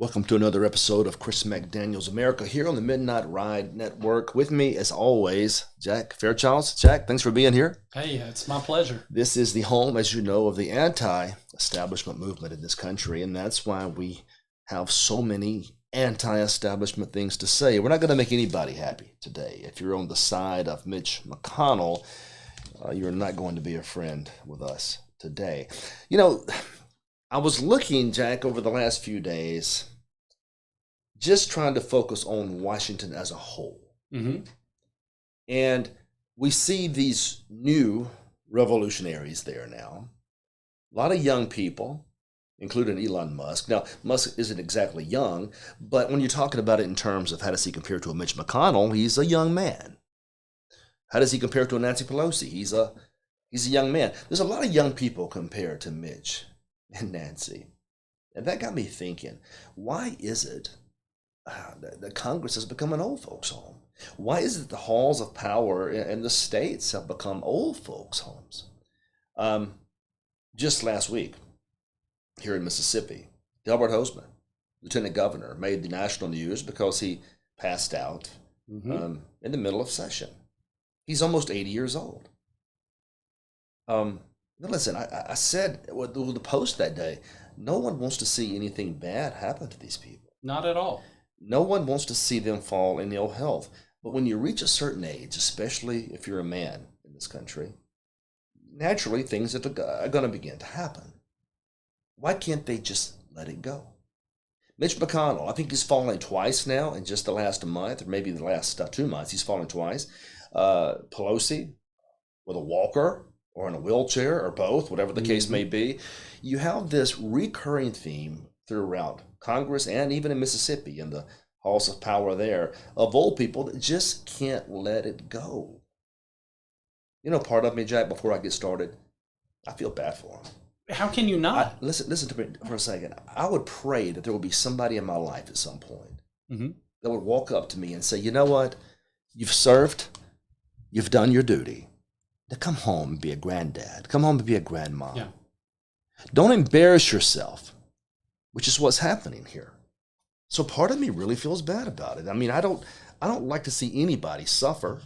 Welcome to another episode of Chris McDaniel's America here on the Midnight Ride Network. With me, as always, Jack Fairchild. Jack, thanks for being here. Hey, it's my pleasure. This is the home, as you know, of the anti-establishment movement in this country, and that's why we have so many anti-establishment things to say. We're not going to make anybody happy today. If you're on the side of Mitch McConnell, you're not going to be a friend with us today. You know, I was looking, Jack, over the last few days, just trying to focus on Washington as a whole. Mm-hmm. And we see these new revolutionaries there now. A lot of young people, including Elon Musk. Now, Musk isn't exactly young, but when you're talking about it in terms of how does he compare to a Mitch McConnell, he's a young man. How does he compare to a Nancy Pelosi? He's a young man. There's a lot of young people compared to Mitch and Nancy. And that got me thinking, why is it that Congress has become an old folks' home? Why is it the halls of power in the states have become old folks' homes? Just last week, here in Mississippi, Delbert Hosemann, lieutenant governor, made the national news because he passed out in the middle of session. He's almost 80 years old. Now listen, I said with the post that day, no one wants to see anything bad happen to these people. Not at all. No one wants to see them fall in ill health. But when you reach a certain age, especially if you're a man in this country, naturally things are going to begin to happen. Why can't they just let it go? Mitch McConnell, I think he's fallen twice now in just the last month, or maybe the last 2 months. He's fallen twice. Pelosi with a walker or in a wheelchair or both, whatever the case may be. You have this recurring theme throughout Congress and even in Mississippi in the halls of power there of old people that just can't let it go. You know, part of me, Jack, before I get started, I feel bad for him. How can you not? Listen to me for a second. I would pray that there would be somebody in my life at some point that would walk up to me and say, you know what? You've served. You've done your duty. Now come home and be a granddad. Come home and be a grandma. Yeah. Don't embarrass yourself, which is what's happening here. So part of me really feels bad about it. I mean, I don't like to see anybody suffer,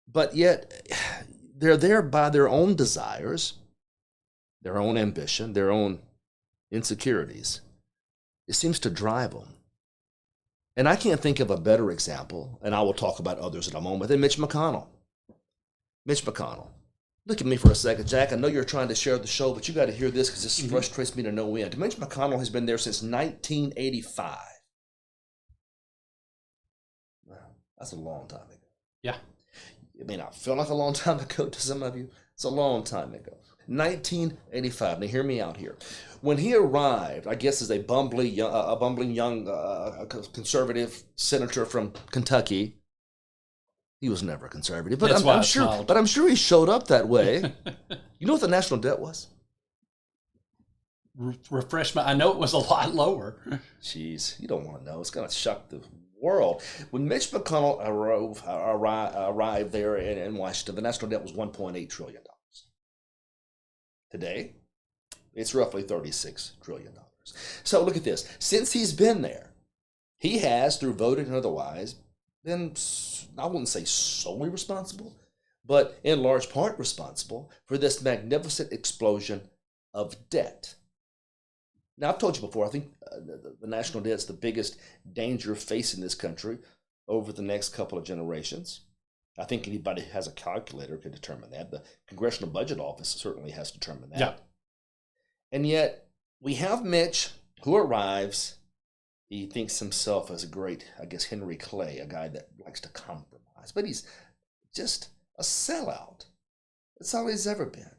but yet they're there by their own desires, their own ambition, their own insecurities. It seems to drive them. And I can't think of a better example, and I will talk about others in a moment, than Mitch McConnell. Mitch McConnell. Look at me for a second, Jack. I know you're trying to share the show, but you got to hear this because this frustrates me to no end. Mitch McConnell has been there since 1985. Wow, that's a long time ago. Yeah. It may not feel like a long time ago to some of you. It's a long time ago. 1985. Now hear me out here. When he arrived, I guess as a bumbling young conservative senator from Kentucky. He was never a conservative, but I'm sure he showed up that way. You know what the national debt was? Refreshment. I know it was a lot lower. Jeez, you don't want to know. It's going to shock the world. When Mitch McConnell arrived there in Washington, the national debt was $1.8 trillion. Today, it's roughly $36 trillion. So look at this. Since he's been there, he has, through voting and otherwise, been, I wouldn't say solely responsible, but in large part responsible for this magnificent explosion of debt. Now, I've told you before, I think the national debt is the biggest danger facing this country over the next couple of generations. I think anybody who has a calculator can determine that. The Congressional Budget Office certainly has determined that. Yeah. And yet, we have Mitch, who arrives. He thinks himself as a great, I guess, Henry Clay, a guy that likes to compromise. But he's just a sellout. That's all he's ever been.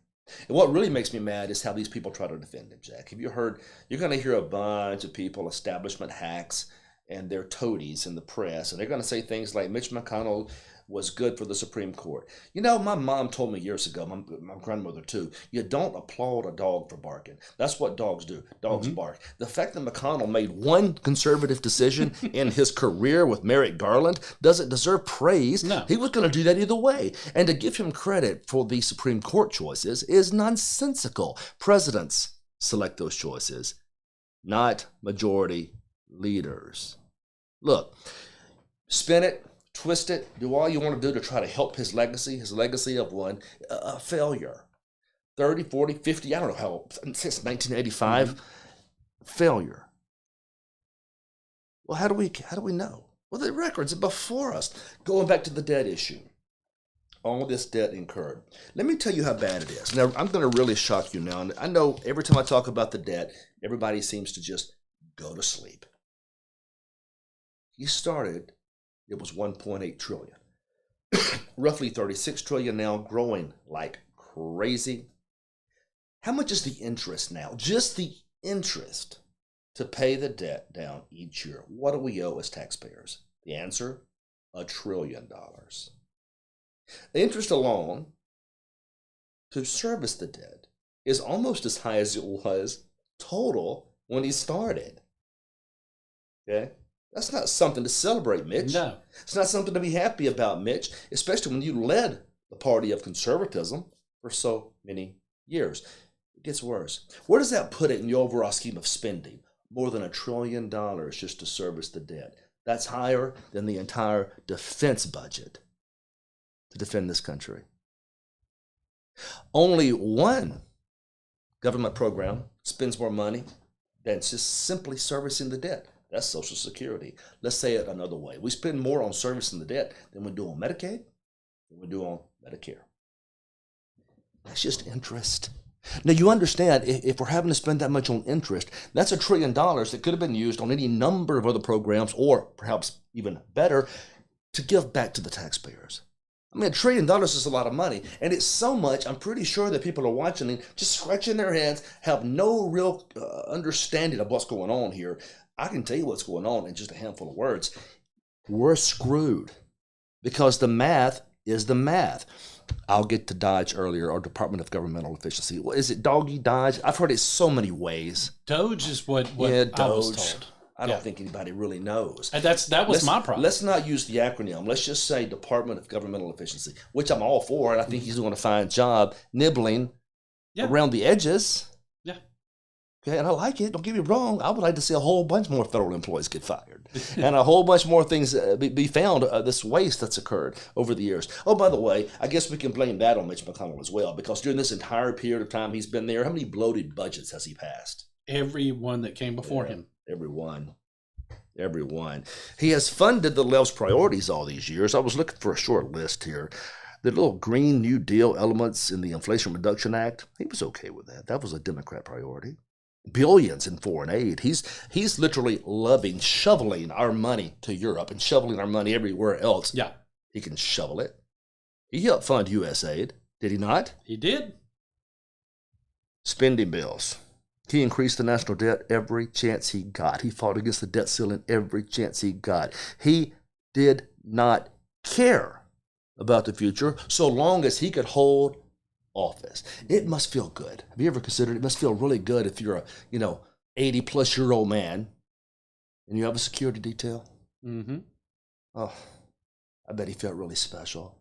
And what really makes me mad is how these people try to defend him, Jack. Have you heard? You're going to hear a bunch of people, establishment hacks, and their toadies in the press, and they're going to say things like Mitch McConnell was good for the Supreme Court. You know, my mom told me years ago, my grandmother too, you don't applaud a dog for barking. That's what dogs do. Dogs bark. The fact that McConnell made one conservative decision in his career with Merrick Garland doesn't deserve praise. No. He was going to do that either way. And to give him credit for the Supreme Court choices is nonsensical. Presidents select those choices, not majority leaders. Look, spin it, twist it, do all you want to do to try to help his legacy of one, a failure. 30, 40, 50, I don't know how, since 1985, failure. Well, how do we know? Well, the records are before us. Going back to the debt issue. All this debt incurred. Let me tell you how bad it is. Now, I'm going to really shock you now. And I know every time I talk about the debt, everybody seems to just go to sleep. He started, it was 1.8 trillion. Roughly 36 trillion now, growing like crazy. How much is the interest now? Just the interest to pay the debt down each year. What do we owe as taxpayers? The answer, $1 trillion. The interest alone to service the debt is almost as high as it was total when he started. Okay? That's not something to celebrate, Mitch. No. It's not something to be happy about, Mitch, especially when you led the party of conservatism for so many years. It gets worse. Where does that put it in your overall scheme of spending? More than $1 trillion just to service the debt. That's higher than the entire defense budget to defend this country. Only one government program spends more money than just simply servicing the debt. That's Social Security. Let's say it another way. We spend more on servicing the debt than we do on Medicaid, than we do on Medicare. That's just interest. Now, you understand, if we're having to spend that much on interest, that's $1 trillion that could have been used on any number of other programs, or perhaps even better, to give back to the taxpayers. I mean, $1 trillion is a lot of money, and it's so much, I'm pretty sure that people are watching and just scratching their heads, have no real understanding of what's going on here. I can tell you what's going on in just a handful of words. We're screwed because the math is the math. I'll get to DOGE earlier, or Department of Governmental Efficiency. What is it, DOGE, DOGE? I've heard it so many ways. DOGE is what Yeah, I was DOGE. told. I don't think anybody really knows. And that was my problem. Let's not use the acronym. Let's just say Department of Governmental Efficiency, which I'm all for, and I think he's doing a fine job nibbling around the edges. Yeah. Okay, and I like it. Don't get me wrong. I would like to see a whole bunch more federal employees get fired, and a whole bunch more things be found. This waste that's occurred over the years. Oh, by the way, I guess we can blame that on Mitch McConnell as well, because during this entire period of time he's been there, how many bloated budgets has he passed? Every one that came before him. Everyone. He has funded the left's priorities all these years. I was looking for a short list here. The little Green New Deal elements in the Inflation Reduction Act, he was okay with that. That was a Democrat priority. Billions in foreign aid. He's literally shoveling our money to Europe and shoveling our money everywhere else. Yeah. He can shovel it. He helped fund USAID, did he not? He did. Spending bills. He increased the national debt every chance he got. He fought against the debt ceiling every chance he got. He did not care about the future so long as he could hold office. It must feel good. Have you ever considered it must feel really good if you're a 80-plus-year-old man and you have a security detail? Mm-hmm. Oh, I bet he felt really special.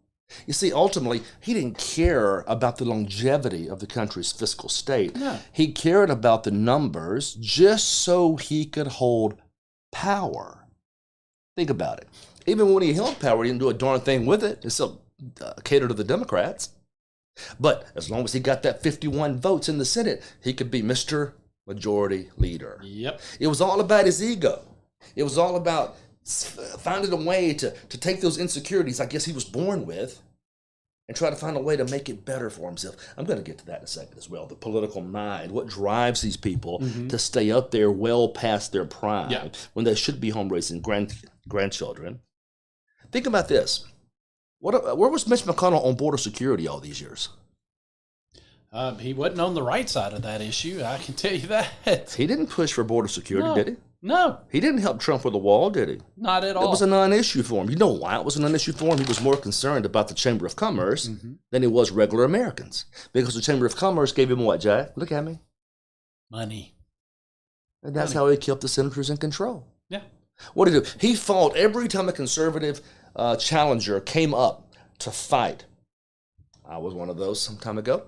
You see, ultimately, he didn't care about the longevity of the country's fiscal state. No. He cared about the numbers just so he could hold power. Think about it. Even when he held power, he didn't do a darn thing with it. He still catered to the Democrats. But as long as he got that 51 votes in the Senate, he could be Mr. Majority Leader. Yep. It was all about his ego. It was all about finding a way to take those insecurities I guess he was born with and try to find a way to make it better for himself. I'm going to get to that in a second as well. The political mind, what drives these people to stay up there well past their prime when they should be home raising grandchildren. Think about this. Where was Mitch McConnell on border security all these years? He wasn't on the right side of that issue, I can tell you that. He didn't push for border security, did he? No. He didn't help Trump with the wall, did he? Not at all. It was a non-issue for him. You know why it was a non-issue for him? He was more concerned about the Chamber of Commerce than he was regular Americans. Because the Chamber of Commerce gave him what, Jack? Look at me. Money. And that's how he kept the senators in control. Yeah. What did he do? He fought every time a conservative challenger came up to fight. I was one of those some time ago.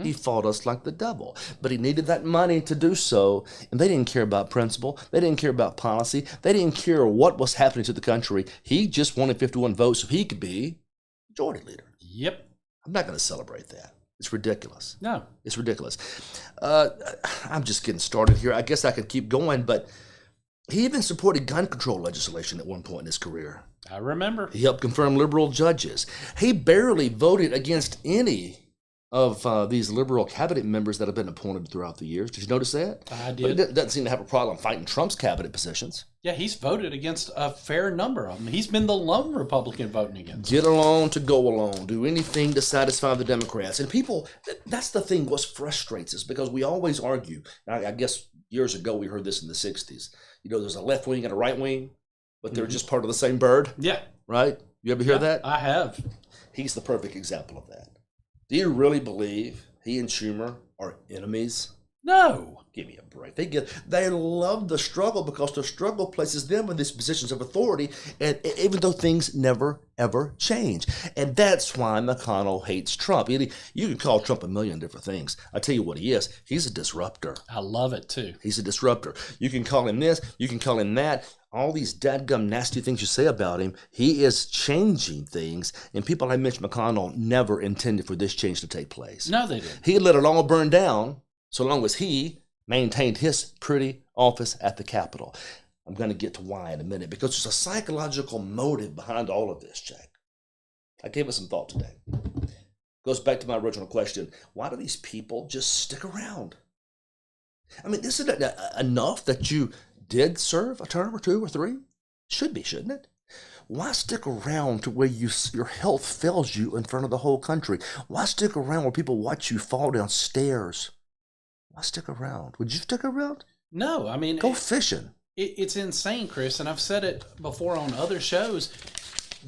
He fought us like the devil, but he needed that money to do so, and they didn't care about principle. They didn't care about policy. They didn't care what was happening to the country. He just wanted 51 votes so he could be majority leader. Yep. I'm not going to celebrate that. It's ridiculous. No. It's ridiculous. I'm just getting started here. I guess I could keep going, but he even supported gun control legislation at one point in his career. I remember. He helped confirm liberal judges. He barely voted against any of these liberal cabinet members that have been appointed throughout the years. Did you notice that? I did. But he doesn't seem to have a problem fighting Trump's cabinet positions. Yeah, he's voted against a fair number of them. He's been the lone Republican voting against. Get along to go along. Do anything to satisfy the Democrats. And people, that's the thing, what frustrates us, because we always argue. I guess years ago we heard this in the 60s. You know, there's a left wing and a right wing, but they're just part of the same bird. Yeah. Right? You ever hear that? I have. He's the perfect example of that. Do you really believe he and Schumer are enemies? No. Give me a break. They love the struggle because the struggle places them in these positions of authority, and even though things never, ever change. And that's why McConnell hates Trump. You can call Trump a million different things. I tell you what he is. He's a disruptor. I love it, too. He's a disruptor. You can call him this. You can call him that. All these dadgum nasty things you say about him, he is changing things. And people like Mitch McConnell never intended for this change to take place. No, they didn't. He let it all burn down so long as he maintained his pretty office at the Capitol. I'm going to get to why in a minute, because there's a psychological motive behind all of this, Jack. I gave it some thought today. Goes back to my original question. Why do these people just stick around? I mean, isn't it enough that you did serve a term or two or three? Should be, shouldn't it? Why stick around to where your health fails you in front of the whole country? Why stick around where people watch you fall down stairs? Why stick around? Would you stick around? No, I mean... Go fishing. It's insane, Chris, and I've said it before on other shows.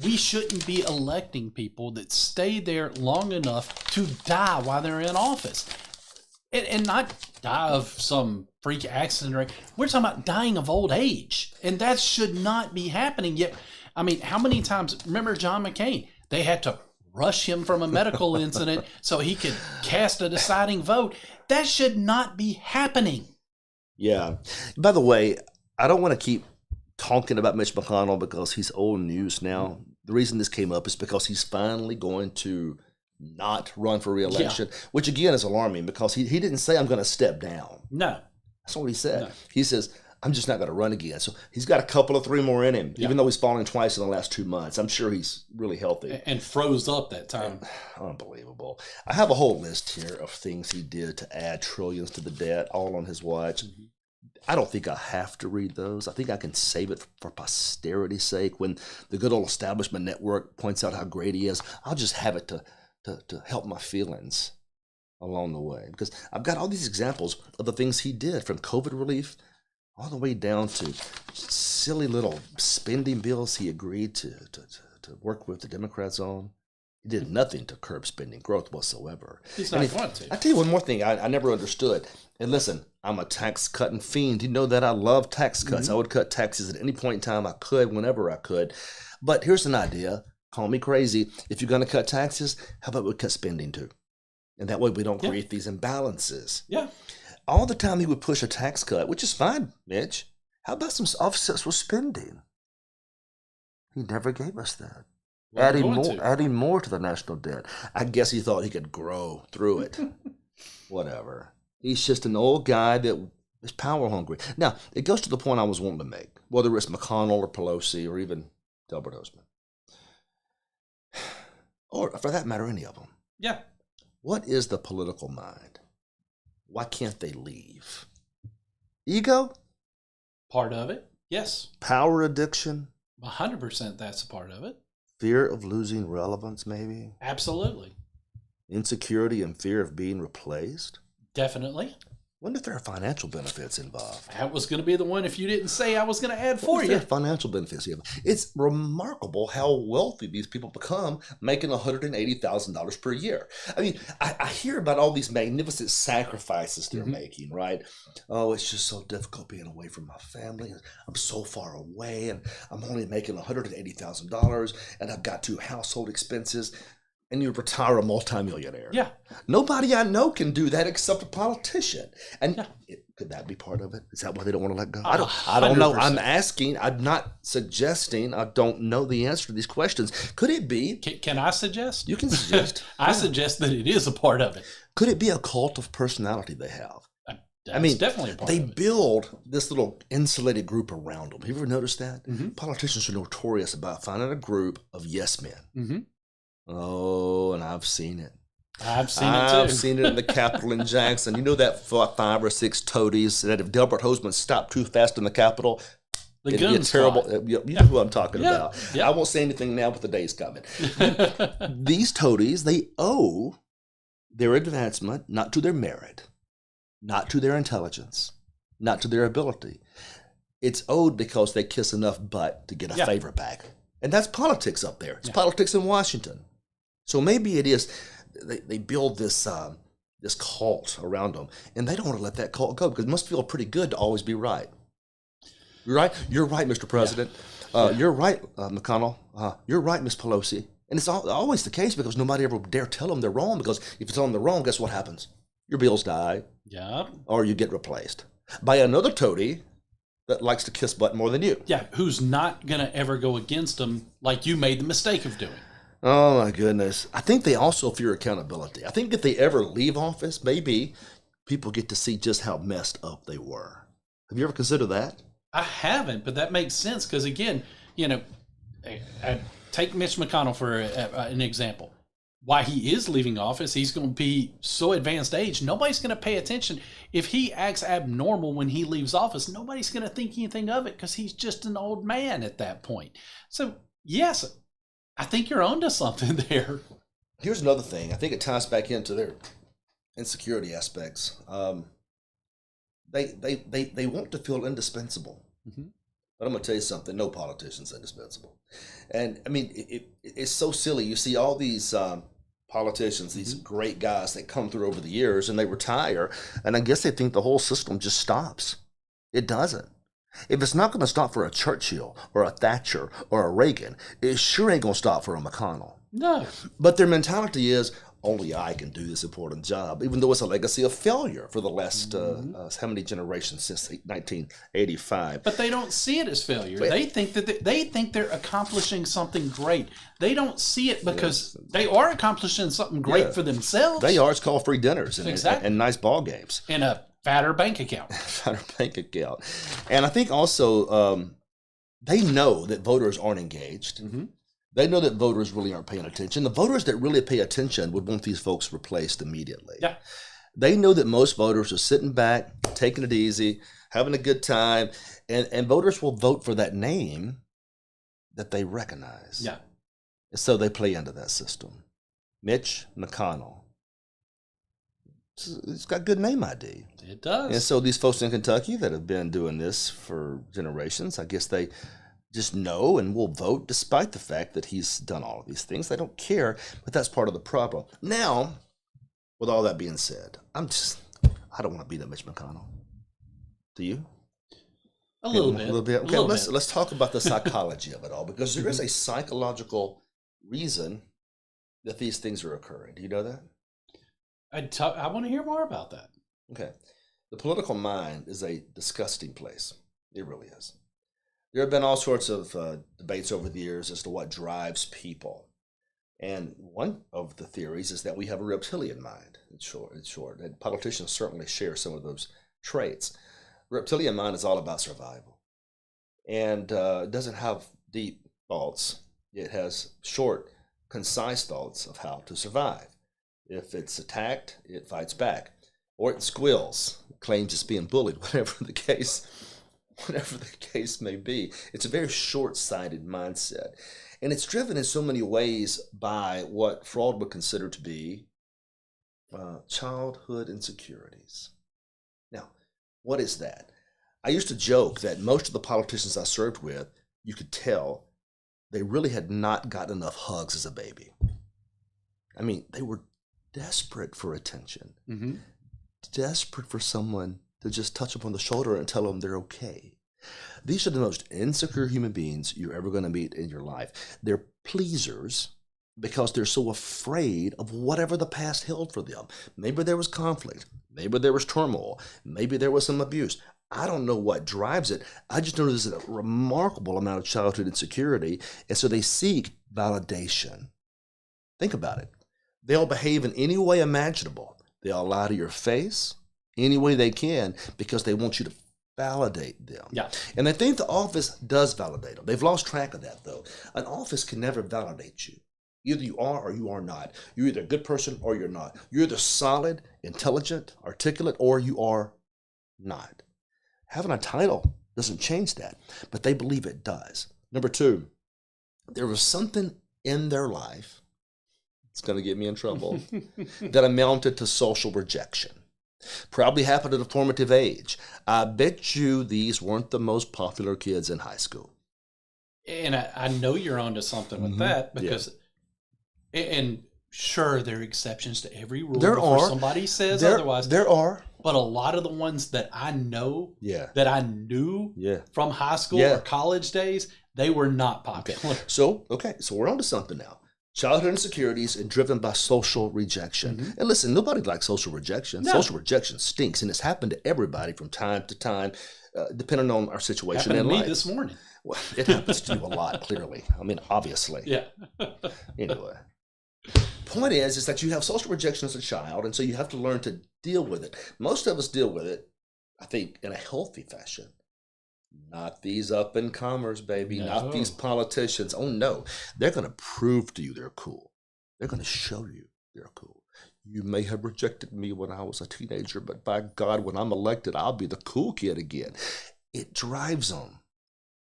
We shouldn't be electing people that stay there long enough to die while they're in office. And not die of some freak accident. We're talking about dying of old age. And that should not be happening. Yet, I mean, how many times, remember John McCain? They had to rush him from a medical incident so he could cast a deciding vote. That should not be happening. Yeah. By the way, I don't want to keep talking about Mitch McConnell because he's old news now. The reason this came up is because he's finally going to not run for re-election, which again is alarming because he didn't say I'm going to step down. No. That's not what he said. No. He says, I'm just not going to run again. So he's got a couple of three more in him, even though he's fallen twice in the last 2 months. I'm sure he's really healthy. And froze up that time. Unbelievable. I have a whole list here of things he did to add trillions to the debt, all on his watch. Mm-hmm. I don't think I have to read those. I think I can save it for posterity's sake. When the good old establishment network points out how great he is, I'll just have it to help my feelings along the way. Because I've got all these examples of the things he did, from COVID relief all the way down to silly little spending bills he agreed to work with the Democrats on. He did nothing to curb spending growth whatsoever. He's not going to. I tell you one more thing I never understood. And listen, I'm a tax-cutting fiend. You know that I love tax cuts. Mm-hmm. I would cut taxes at any point in time I could, whenever I could. But here's an idea. Call me crazy. If you're going to cut taxes, how about we cut spending too? And that way we don't create these imbalances. Yeah. All the time he would push a tax cut, which is fine, Mitch. How about some offsets with spending? He never gave us that. Adding more to the national debt. I guess he thought he could grow through it. Whatever. He's just an old guy that is power hungry. Now, it goes to the point I was wanting to make, whether it's McConnell or Pelosi or even Delbert Hosemann. Or, for that matter, any of them. Yeah. What is the political mind? Why can't they leave? Ego? Part of it, yes. Power addiction? 100% that's a part of it. Fear of losing relevance, maybe? Absolutely. Insecurity and fear of being replaced? Definitely. Wonder if there are financial benefits involved. That was going to be the one if you didn't say I was going to add for you. Financial benefits. It's remarkable how wealthy these people become, making $180,000 per year. I mean, I hear about all these magnificent sacrifices they're making, right? Oh, it's just so difficult being away from my family. I'm so far away, and I'm only making $180,000, and I've got 2 household expenses. and you retire a multimillionaire. Yeah. Nobody I know can do that except a politician. And Yeah. could that be part of it? Is that why they don't want to let go? I don't know. 100%. I'm asking. I'm not suggesting. I don't know the answer to these questions. Could it be? Can I suggest? You can suggest. I suggest that it is a part of it. Could it be a cult of personality they have? That's definitely a part of it. They build this little insulated group around them. Have you ever noticed that? Mm-hmm. Politicians are notorious about finding a group of yes men. Mm-hmm. Oh, and I've seen it. I've seen it too. I've seen it in the Capitol in Jackson. You know that 5 or 6 toadies that if Delbert Hosemann stopped too fast in the Capitol, it'd be a terrible. You know who I'm talking about. Yeah. I won't say anything now, but the day's coming. These toadies, they owe their advancement not to their merit, not to their intelligence, not to their ability. It's owed because they kiss enough butt to get a favor back. And that's politics up there. It's politics in Washington. So maybe it is, they build this this cult around them, and they don't want to let that cult go because it must feel pretty good to always be right. You're right. You're right, Mr. President. You're right, McConnell. You're right, Miss Pelosi. And it's always the case because nobody ever dare tell them they're wrong, because if it's on the wrong, guess what happens? Your bills die. Yeah. Or you get replaced by another toady that likes to kiss butt more than you. Yeah, who's not going to ever go against them like you made the mistake of doing. Oh, my goodness. I think they also fear accountability. I think if they ever leave office, maybe people get to see just how messed up they were. Have you ever considered that? I haven't, but that makes sense because, again, you know, take Mitch McConnell for an example. Why he is leaving office, he's going to be so advanced age, nobody's going to pay attention. If he acts abnormal when he leaves office, nobody's going to think anything of it because he's just an old man at that point. So, yes, I think you're onto something there. Here's another thing. I think it ties back into their insecurity aspects. They want to feel indispensable. Mm-hmm. But I'm going to tell you something. No politician's indispensable. And, I mean, it's so silly. You see all these politicians, these great guys that come through over the years, and they retire, and I guess they think the whole system just stops. It doesn't. If it's not going to stop for a Churchill or a Thatcher or a Reagan, it sure ain't going to stop for a McConnell. No. But their mentality is, only I can do this important job, even though it's a legacy of failure for the last, how many generations since 1985. But they don't see it as failure. They think that they think they're accomplishing something great. They don't see it because they are accomplishing something great for themselves. They are. It's called free dinners and nice ball games. And a fatter bank account. Fatter bank account. And I think also they know that voters aren't engaged. Mm-hmm. They know that voters really aren't paying attention. The voters that really pay attention would want these folks replaced immediately. Yeah. They know that most voters are sitting back, taking it easy, having a good time, and voters will vote for that name that they recognize. Yeah. And so they play into that system. Mitch McConnell. It's got good name ID. It does. And so these folks in Kentucky that have been doing this for generations, I guess they just know and will vote despite the fact that he's done all of these things. They don't care, but that's part of the problem. Now, with all that being said, I don't want to be that Mitch McConnell. Do you? A little bit. Okay, let's talk about the psychology of it all, because there is a psychological reason that these things are occurring. Do you know that? I want to hear more about that. Okay. The political mind is a disgusting place. It really is. There have been all sorts of debates over the years as to what drives people. And one of the theories is that we have a reptilian mind, in short. And politicians certainly share some of those traits. Reptilian mind is all about survival. And it doesn't have deep thoughts. It has short, concise thoughts of how to survive. If it's attacked, it fights back. Or it squeals, claims it's being bullied, whatever the case may be. It's a very short-sighted mindset. And it's driven in so many ways by what Freud would consider to be childhood insecurities. Now, what is that? I used to joke that most of the politicians I served with, you could tell they really had not gotten enough hugs as a baby. I mean, they were desperate for attention, desperate for someone to just touch them on the shoulder and tell them they're okay. These are the most insecure human beings you're ever going to meet in your life. They're pleasers. because they're so afraid of whatever the past held for them. Maybe there was conflict. Maybe there was turmoil. Maybe there was some abuse. I don't know what drives it. I just know there's a remarkable amount of childhood insecurity, and so they seek validation. Think about it. They'll behave in any way imaginable. They'll lie to your face any way they can because they want you to validate them. Yeah. And they think the office does validate them. They've lost track of that, though. An office can never validate you. Either you are or you are not. You're either a good person or you're not. You're either solid, intelligent, articulate, or you are not. Having a title doesn't change that, but they believe it does. Number two, there was something in their life, it's going to get me in trouble, that amounted to social rejection. Probably happened at a formative age. I bet you these weren't the most popular kids in high school. And I know you're onto something with that because, and sure, there are exceptions to every rule. There before are. Somebody says otherwise. There are. But a lot of the ones that I know, that I knew from high school or college days, they were not popular. So we're on to something now. Childhood insecurities and driven by social rejection. And listen, nobody likes social rejection. No. Social rejection stinks, and it's happened to everybody from time to time, depending on our situation in life. Happened to me this morning. Well, it happens to you a lot, clearly. I mean, obviously. Yeah. Anyway. Point is that you have social rejection as a child, and so you have to learn to deal with it. Most of us deal with it, I think, in a healthy fashion. Not these up-and-comers, baby. No. Not these politicians. Oh, no. They're going to prove to you they're cool. They're going to show you they're cool. You may have rejected me when I was a teenager, but by God, when I'm elected, I'll be the cool kid again. It drives them.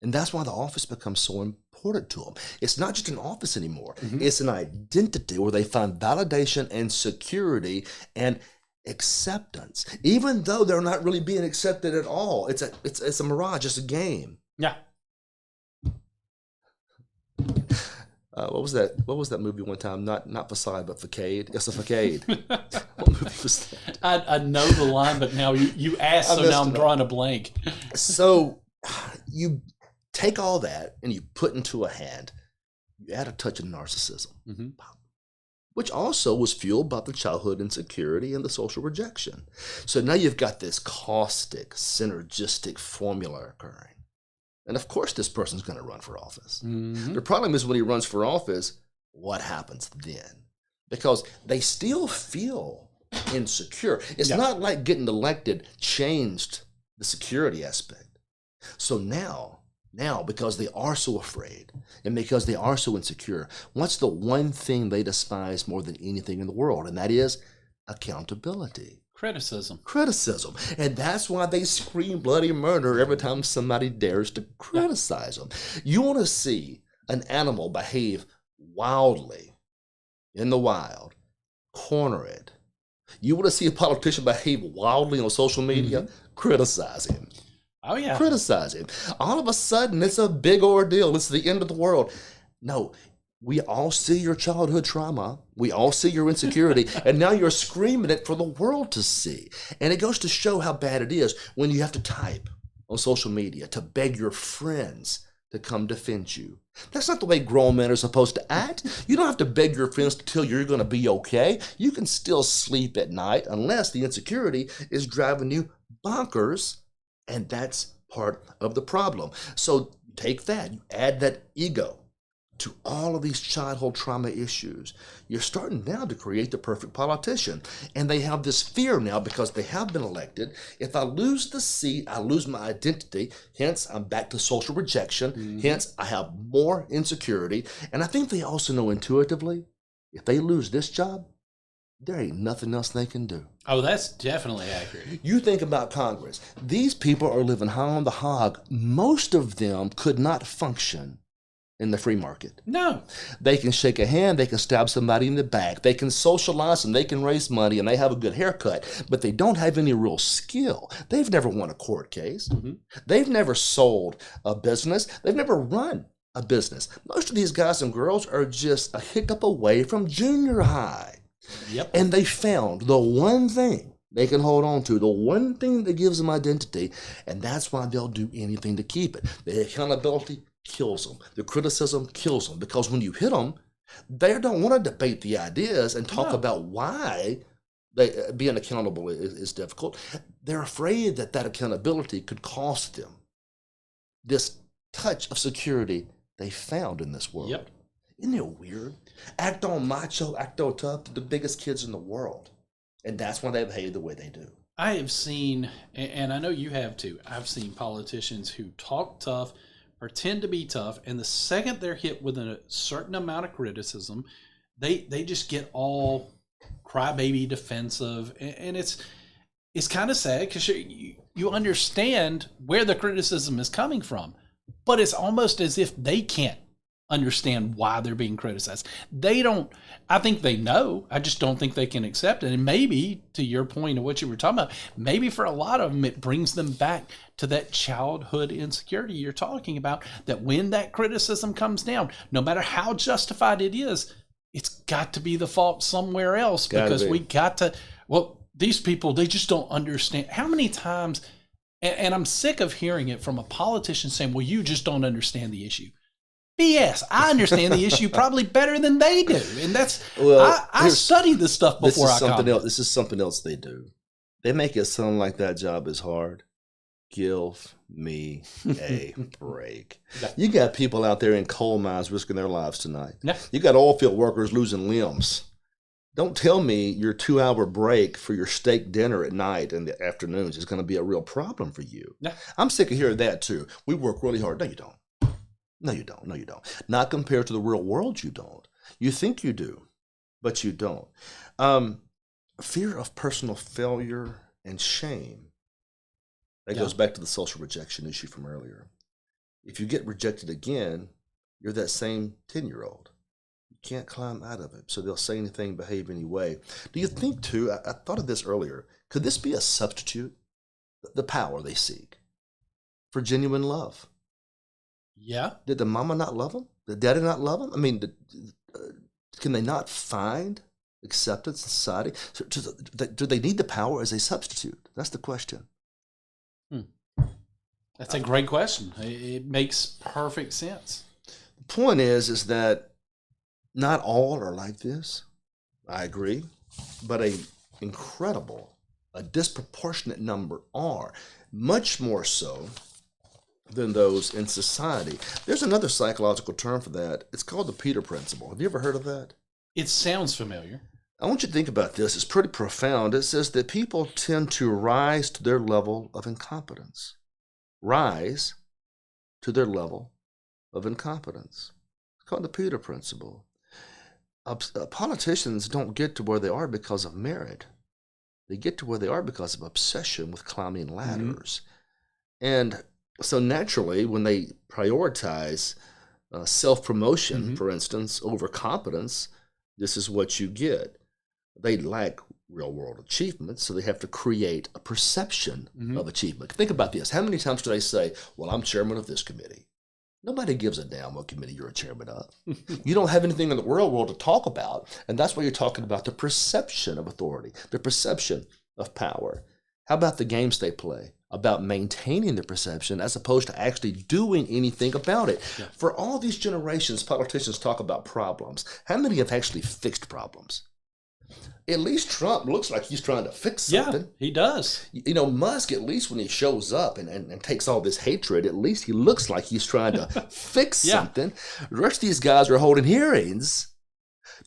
And that's why the office becomes so important to them. It's not just an office anymore. It's an identity where they find validation and security and acceptance, even though they're not really being accepted at all. It's a mirage. It's a game. Yeah. What was that movie one time? Not Facade, but Facade. It's a Facade. What movie was that? I know the line, but now you asked, so now I'm drawing a blank. So you take all that and you put into a hand, you add a touch of narcissism, which also was fueled by the childhood insecurity and the social rejection. So now you've got this caustic, synergistic formula occurring. And of course this person's going to run for office. The problem is when he runs for office, what happens then? Because they still feel insecure. It's not like getting elected changed the security aspect. So now, because they are so afraid and because they are so insecure, what's the one thing they despise more than anything in the world? And that is accountability. Criticism. And that's why they scream bloody murder every time somebody dares to criticize them. You want to see an animal behave wildly in the wild, corner it. You want to see a politician behave wildly on social media, criticize him. Oh, yeah. Criticize him. All of a sudden, it's a big ordeal. It's the end of the world. No, we all see your childhood trauma. We all see your insecurity. And now you're screaming it for the world to see. And it goes to show how bad it is when you have to type on social media to beg your friends to come defend you. That's not the way grown men are supposed to act. You don't have to beg your friends to tell you you're going to be okay. You can still sleep at night unless the insecurity is driving you bonkers. And that's part of the problem. So take that, you add that ego to all of these childhood trauma issues. You're starting now to create the perfect politician. And they have this fear now because they have been elected. If I lose the seat, I lose my identity. Hence, I'm back to social rejection. Hence, I have more insecurity. And I think they also know intuitively, if they lose this job, there ain't nothing else they can do. Oh, that's definitely accurate. You think about Congress. These people are living high on the hog. Most of them could not function in the free market. No. They can shake a hand. They can stab somebody in the back. They can socialize and they can raise money and they have a good haircut, but they don't have any real skill. They've never won a court case. They've never sold a business. They've never run a business. Most of these guys and girls are just a hiccup away from junior high. Yep. And they found the one thing they can hold on to, the one thing that gives them identity, and that's why they'll do anything to keep it. The accountability kills them. The criticism kills them, because when you hit them, They don't want to debate the ideas and talk No. about why being accountable is difficult. They're afraid that accountability could cost them this touch of security they found in this world. Yep. Isn't it weird? Act on macho, act on tough, the biggest kids in the world. And that's why they behave the way they do. I have seen, and I know you have too, I've seen politicians who talk tough, pretend to be tough, and the second they're hit with a certain amount of criticism, they just get all crybaby defensive, and it's kind of sad because you understand where the criticism is coming from, but it's almost as if they can't understand why they're being criticized. They don't, I think they know, I just don't think they can accept it. And maybe, to your point of what you were talking about, maybe for a lot of them, it brings them back to that childhood insecurity you're talking about, that when that criticism comes down, no matter how justified it is, it's got to be the fault somewhere else, because we got to, well, these people, they just don't understand. How many times, and I'm sick of hearing it from a politician saying, well, you just don't understand the issue. BS. I understand the issue probably better than they do. And that's, I study this stuff before I come. This is something else they do. They make it sound like that job is hard. Give me a break. Yeah. You got people out there in coal mines risking their lives tonight. Yeah. You got oil field workers losing limbs. Don't tell me your 2-hour break for your steak dinner at night and the afternoons is going to be a real problem for you. Yeah. I'm sick of hearing that too. We work really hard. No, you don't. No, you don't. No, you don't. Not compared to the real world, you don't. You think you do, but you don't. Fear of personal failure and shame. That goes back to the social rejection issue from earlier. If you get rejected again, you're that same 10-year-old. You can't climb out of it. So they'll say anything, behave any way. Do you think, too, I thought of this earlier, could this be a substitute, the power they seek, for genuine love? Yeah. Did the mama not love him? Did daddy not love him? I mean, can they not find acceptance in society? So, do they need the power as a substitute? That's the question. That's a great question. It makes perfect sense. The point is that not all are like this. I agree. But a disproportionate number are. Much more so than those in society. There's another psychological term for that. It's called the Peter Principle. Have you ever heard of that? It sounds familiar. I want you to think about this. It's pretty profound. It says that people tend to rise to their level of incompetence. Rise to their level of incompetence. It's called the Peter Principle. Politicians don't get to where they are because of merit. They get to where they are because of obsession with climbing ladders. And so naturally, when they prioritize self-promotion, for instance, over competence, this is what you get. They lack real-world achievement, so they have to create a perception of achievement. Think about this. How many times do they say, well, I'm chairman of this committee? Nobody gives a damn what committee you're a chairman of. You don't have anything in the real world to talk about, and that's why you're talking about the perception of authority, the perception of power. How about the games they play? About maintaining the perception as opposed to actually doing anything about it. Yeah. For all these generations, politicians talk about problems. How many have actually fixed problems? At least Trump looks like he's trying to fix something. Yeah, he does. You know, Musk, at least when he shows up and takes all this hatred, at least he looks like he's trying to fix something. The rest of these guys are holding hearings.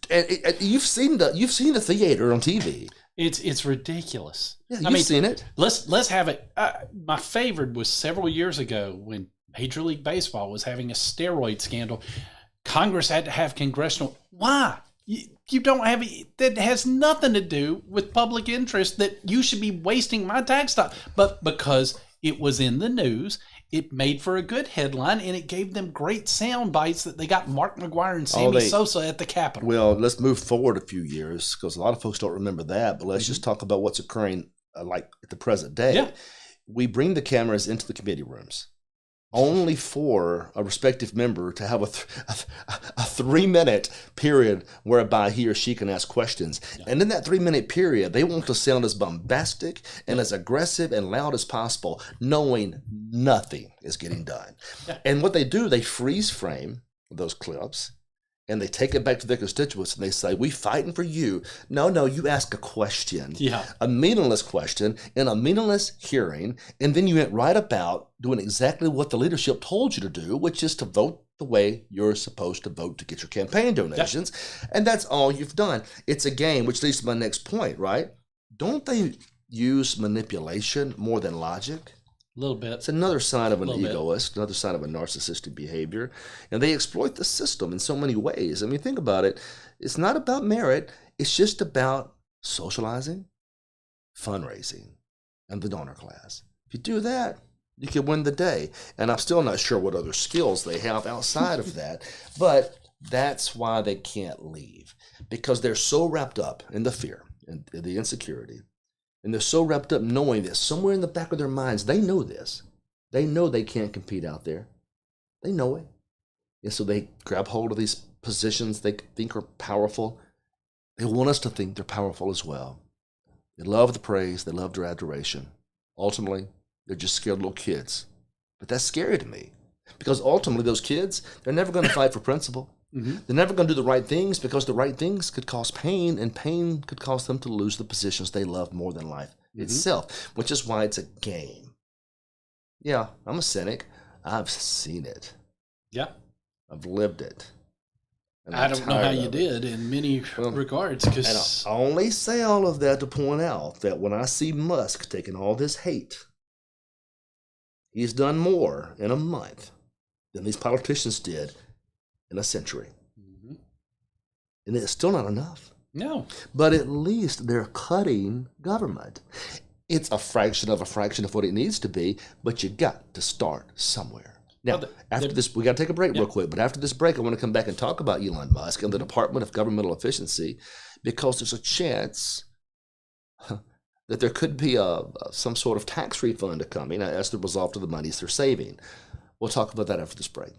And you've seen the theater on TV. It's ridiculous. Yeah, you've seen it. Let's have it. My favorite was several years ago when Major League Baseball was having a steroid scandal. Congress had to have congressional. Why? You don't have that has nothing to do with public interest that you should be wasting my tax dollars. But because it was in the news, it made for a good headline, and it gave them great sound bites that they got Mark McGuire and Sammy Sosa at the Capitol. Well, let's move forward a few years because a lot of folks don't remember that, but let's just talk about what's occurring like at the present day. Yeah. We bring the cameras into the committee rooms only for a respective member to have a 3-minute period whereby he or she can ask questions. Yeah. And in that 3-minute period, they want to sound as bombastic and as aggressive and loud as possible, knowing nothing is getting done. Yeah. And what they do, they freeze frame those clips, and they take it back to their constituents and they say, we fighting for you. No, you ask a question, a meaningless question in a meaningless hearing, and then you went right about doing exactly what the leadership told you to do, which is to vote the way you're supposed to vote to get your campaign donations. And that's all you've done. It's a game, which leads to my next point, right? Don't they use manipulation more than logic? A little bit. It's another sign of an egoist, another sign of a narcissistic behavior. And they exploit the system in so many ways. I mean, think about it. It's not about merit. It's just about socializing, fundraising, and the donor class. If you do that, you can win the day. And I'm still not sure what other skills they have outside of that. But that's why they can't leave. Because they're so wrapped up in the fear and the insecurity. And they're so wrapped up knowing that somewhere in the back of their minds, they know this. They know they can't compete out there. They know it. And so they grab hold of these positions they think are powerful. They want us to think they're powerful as well. They love the praise. They love their adoration. Ultimately, they're just scared little kids. But that's scary to me. Because ultimately, those kids, they're never going to fight for principle. They're never going to do the right things because the right things could cause pain, and pain could cause them to lose the positions they love more than life itself, which is why it's a game. Yeah, I'm a cynic. I've seen it. Yeah. I've lived it. And I don't know how you did in many regards. And I only say all of that to point out that when I see Musk taking all this hate, he's done more in a month than these politicians did in a century. And it's still not enough. No. But at least they're cutting government. It's a fraction of what it needs to be, but you got to start somewhere. Now, after this, we got to take a break real quick, but after this break, I want to come back and talk about Elon Musk and the Department of Governmental Efficiency, because there's a chance that there could be some sort of tax refund coming as the result of the monies they're saving. We'll talk about that after this break.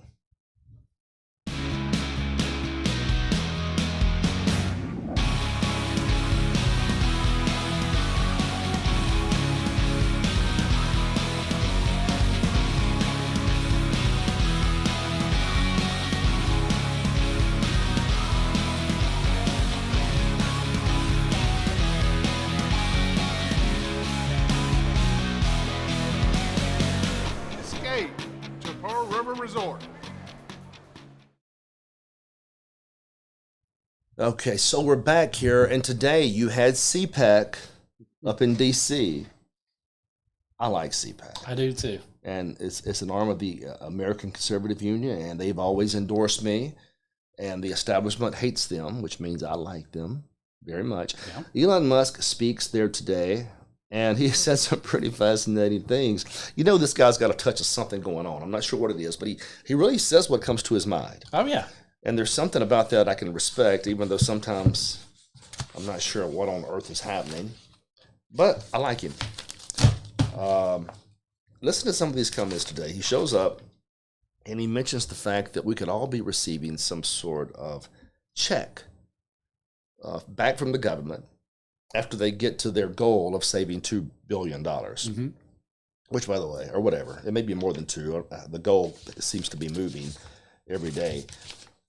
Resort. Okay, so we're back here, and today you had CPAC up in D.C. I like CPAC. I do too. And it's an arm of the American Conservative Union, and they've always endorsed me, and the establishment hates them, which means I like them very much. Yeah. Elon Musk speaks there today, and he said some pretty fascinating things. You know, this guy's got a touch of something going on. I'm not sure what it is, but he really says what comes to his mind. Oh, yeah. And there's something about that I can respect, even though sometimes I'm not sure what on earth is happening. But I like him. Listen to some of these comments today. He shows up, and he mentions the fact that we could all be receiving some sort of check back from the government after they get to their goal of saving $2 billion, which, by the way, or whatever, it may be more than two. The goal seems to be moving every day.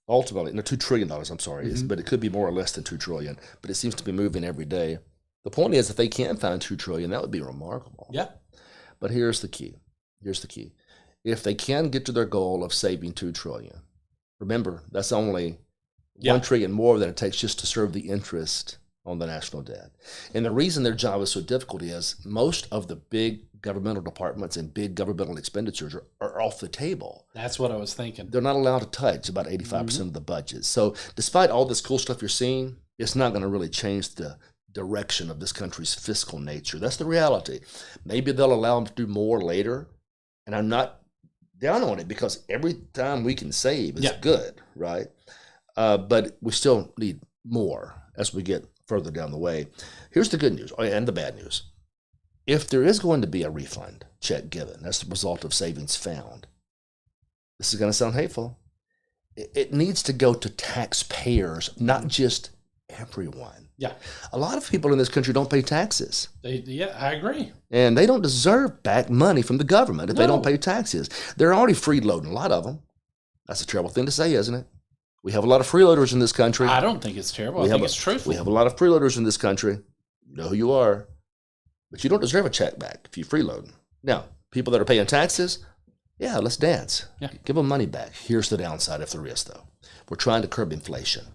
Ultimately, no, $2 trillion, I'm sorry, but it could be more or less than $2 trillion, but it seems to be moving every day. The point is, if they can find $2 trillion, that would be remarkable. Yeah. But here's the key. If they can get to their goal of saving $2 trillion, remember, that's only $1 trillion more than it takes just to serve the interest on the national debt. And the reason their job is so difficult is most of the big governmental departments and big governmental expenditures are off the table. That's what I was thinking. They're not allowed to touch about 85% of the budget. So despite all this cool stuff you're seeing, it's not going to really change the direction of this country's fiscal nature. That's the reality. Maybe they'll allow them to do more later, and I'm not down on it because every time we can save is good, right? But we still need more as we get further down the way. Here's the good news and the bad news. If there is going to be a refund check given as the result of savings found, this is going to sound hateful. It needs to go to taxpayers, not just everyone. Yeah. A lot of people in this country don't pay taxes. I agree. And they don't deserve back money from the government if they don't pay taxes. They're already freeloading, a lot of them. That's a terrible thing to say, isn't it? We have a lot of freeloaders in this country. I don't think it's terrible. I think it's truthful. We have a lot of freeloaders in this country. You know who you are. But you don't deserve a check back if you freeload. Now, people that are paying taxes, yeah, let's dance. Yeah. Give them money back. Here's the downside if there is, though. We're trying to curb inflation.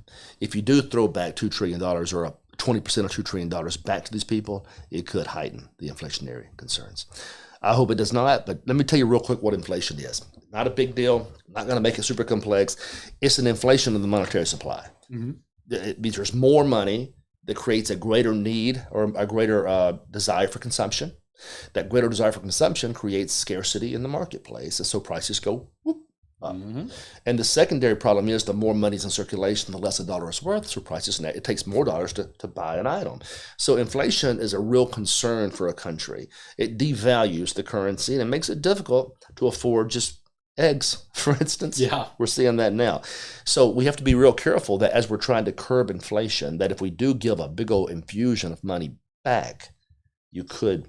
If you do throw back $2 trillion or 20% of $2 trillion back to these people, it could heighten the inflationary concerns. I hope it does not, but let me tell you real quick what inflation is. Not a big deal. Not going to make it super complex. It's an inflation of the monetary supply. Mm-hmm. It means there's more money that creates a greater need or a greater desire for consumption. That greater desire for consumption creates scarcity in the marketplace, and so prices go whoop, up. Mm-hmm. And the secondary problem is the more money's in circulation, the less a dollar is worth, so prices, it takes more dollars to buy an item. So inflation is a real concern for a country. It devalues the currency, and it makes it difficult to afford just eggs, for instance. Yeah. We're seeing that now. So we have to be real careful that as we're trying to curb inflation, that if we do give a big old infusion of money back, you could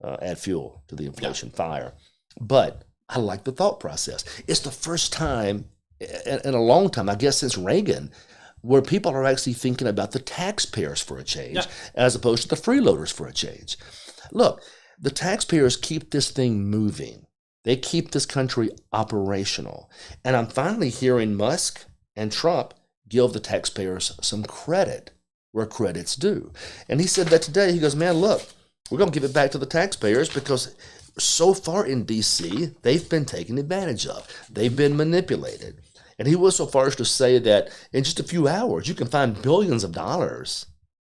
add fuel to the inflation fire. But I like the thought process. It's the first time in a long time, I guess since Reagan, where people are actually thinking about the taxpayers for a change as opposed to the freeloaders for a change. Look, the taxpayers keep this thing moving. They keep this country operational. And I'm finally hearing Musk and Trump give the taxpayers some credit where credit's due. And he said that today. He goes, man, look, we're going to give it back to the taxpayers because so far in D.C., they've been taken advantage of. They've been manipulated. And he was so far as to say that in just a few hours, you can find billions of dollars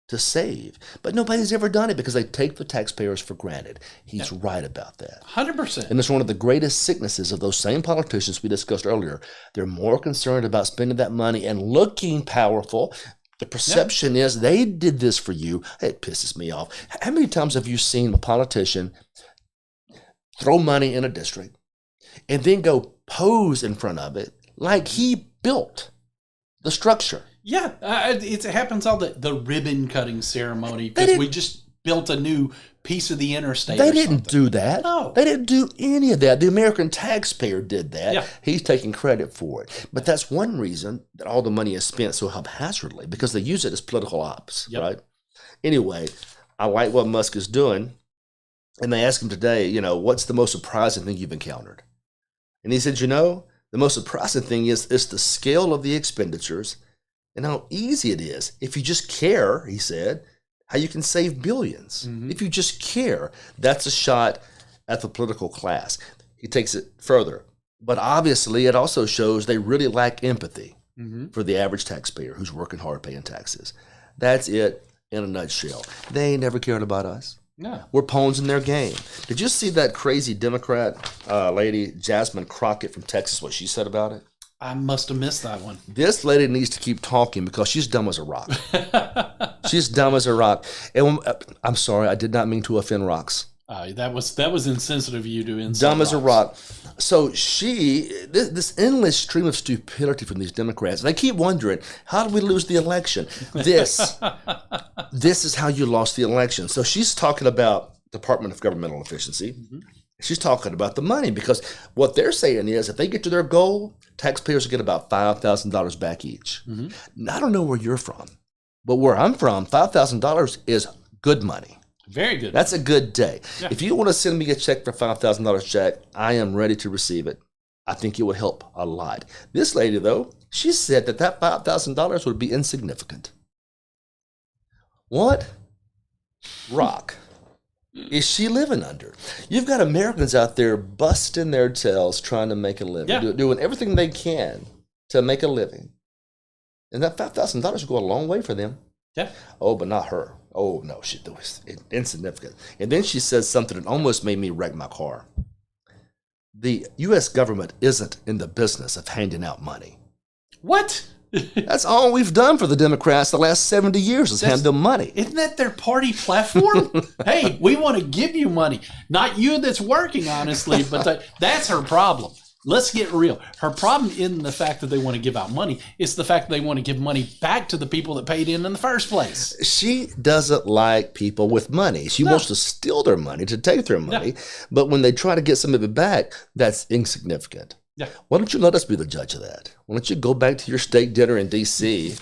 to save. But nobody's ever done it because they take the taxpayers for granted. He's right about that. 100%. And it's one of the greatest sicknesses of those same politicians we discussed earlier. They're more concerned about spending that money and looking powerful. The perception is they did this for you. It pisses me off. How many times have you seen a politician throw money in a district and then go pose in front of it like he built the structure? Yeah, it happens all the ribbon cutting ceremony because we just built a new piece of the interstate. They didn't do that. No. They didn't do any of that. The American taxpayer did that. Yeah. He's taking credit for it. But that's one reason that all the money is spent so haphazardly, because they use it as political ops, right? Anyway, I like what Musk is doing. And they asked him today, what's the most surprising thing you've encountered? And he said, the most surprising thing is it's the scale of the expenditures and how easy it is. If you just care, he said, how you can save billions. Mm-hmm. If you just care, that's a shot at the political class. He takes it further. But obviously, it also shows they really lack empathy for the average taxpayer who's working hard paying taxes. That's it in a nutshell. They ain't never cared about us. No. We're pawns in their game. Did you see that crazy Democrat lady, Jasmine Crockett from Texas, what she said about it? I must have missed that one. This lady needs to keep talking because she's dumb as a rock. She's dumb as a rock. And I'm sorry, I did not mean to offend rocks. That was insensitive of you to insult dumb rocks. As a rock. So this endless stream of stupidity from these Democrats, and they keep wondering, how did we lose the election? This is how you lost the election. So she's talking about Department of Governmental Efficiency. Mm-hmm. She's talking about the money because what they're saying is if they get to their goal, taxpayers will get about $5,000 back each. Mm-hmm. I don't know where you're from, but where I'm from, $5,000 is good money. Very good. That's a good day. Yeah. If you want to send me a check for $5,000 check, I am ready to receive it. I think it would help a lot. This lady, though, she said that $5,000 would be insignificant. What rock is she living under? You've got Americans out there busting their tails trying to make a living, doing everything they can to make a living. And that $5,000 will go a long way for them. Yeah. Oh, but not her. Oh, no, she was insignificant. And then she says something that almost made me wreck my car. The U.S. government isn't in the business of handing out money. What? That's all we've done for the Democrats the last 70 years is hand them money. Isn't that their party platform? Hey, we want to give you money. Not you that's working, honestly, but that's her problem. Let's get real. Her problem isn't the fact that they want to give out money. It's the fact that they want to give money back to the people that paid in the first place. She doesn't like people with money. She wants to steal their money, to take their money. But when they try to get some of it back, that's insignificant. Yeah. Why don't you let us be the judge of that? Why don't you go back to your steak dinner in D.C.,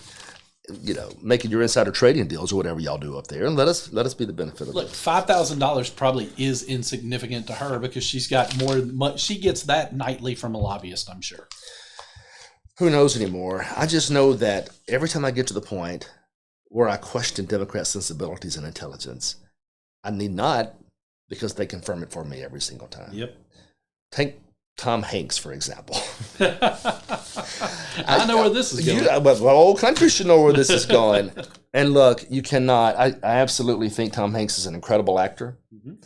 making your insider trading deals or whatever y'all do up there, and let us be the benefit of Look, it. $5,000 probably is insignificant to her because she's got she gets that nightly from a lobbyist, I'm sure. Who knows anymore? I just know that every time I get to the point where I question Democrat sensibilities and intelligence, I need not, because they confirm it for me every single time. Yep. Take Tom Hanks, for example. I know where this is going. But the whole country should know where this is going. And look, you cannot. I absolutely think Tom Hanks is an incredible actor. Mm-hmm.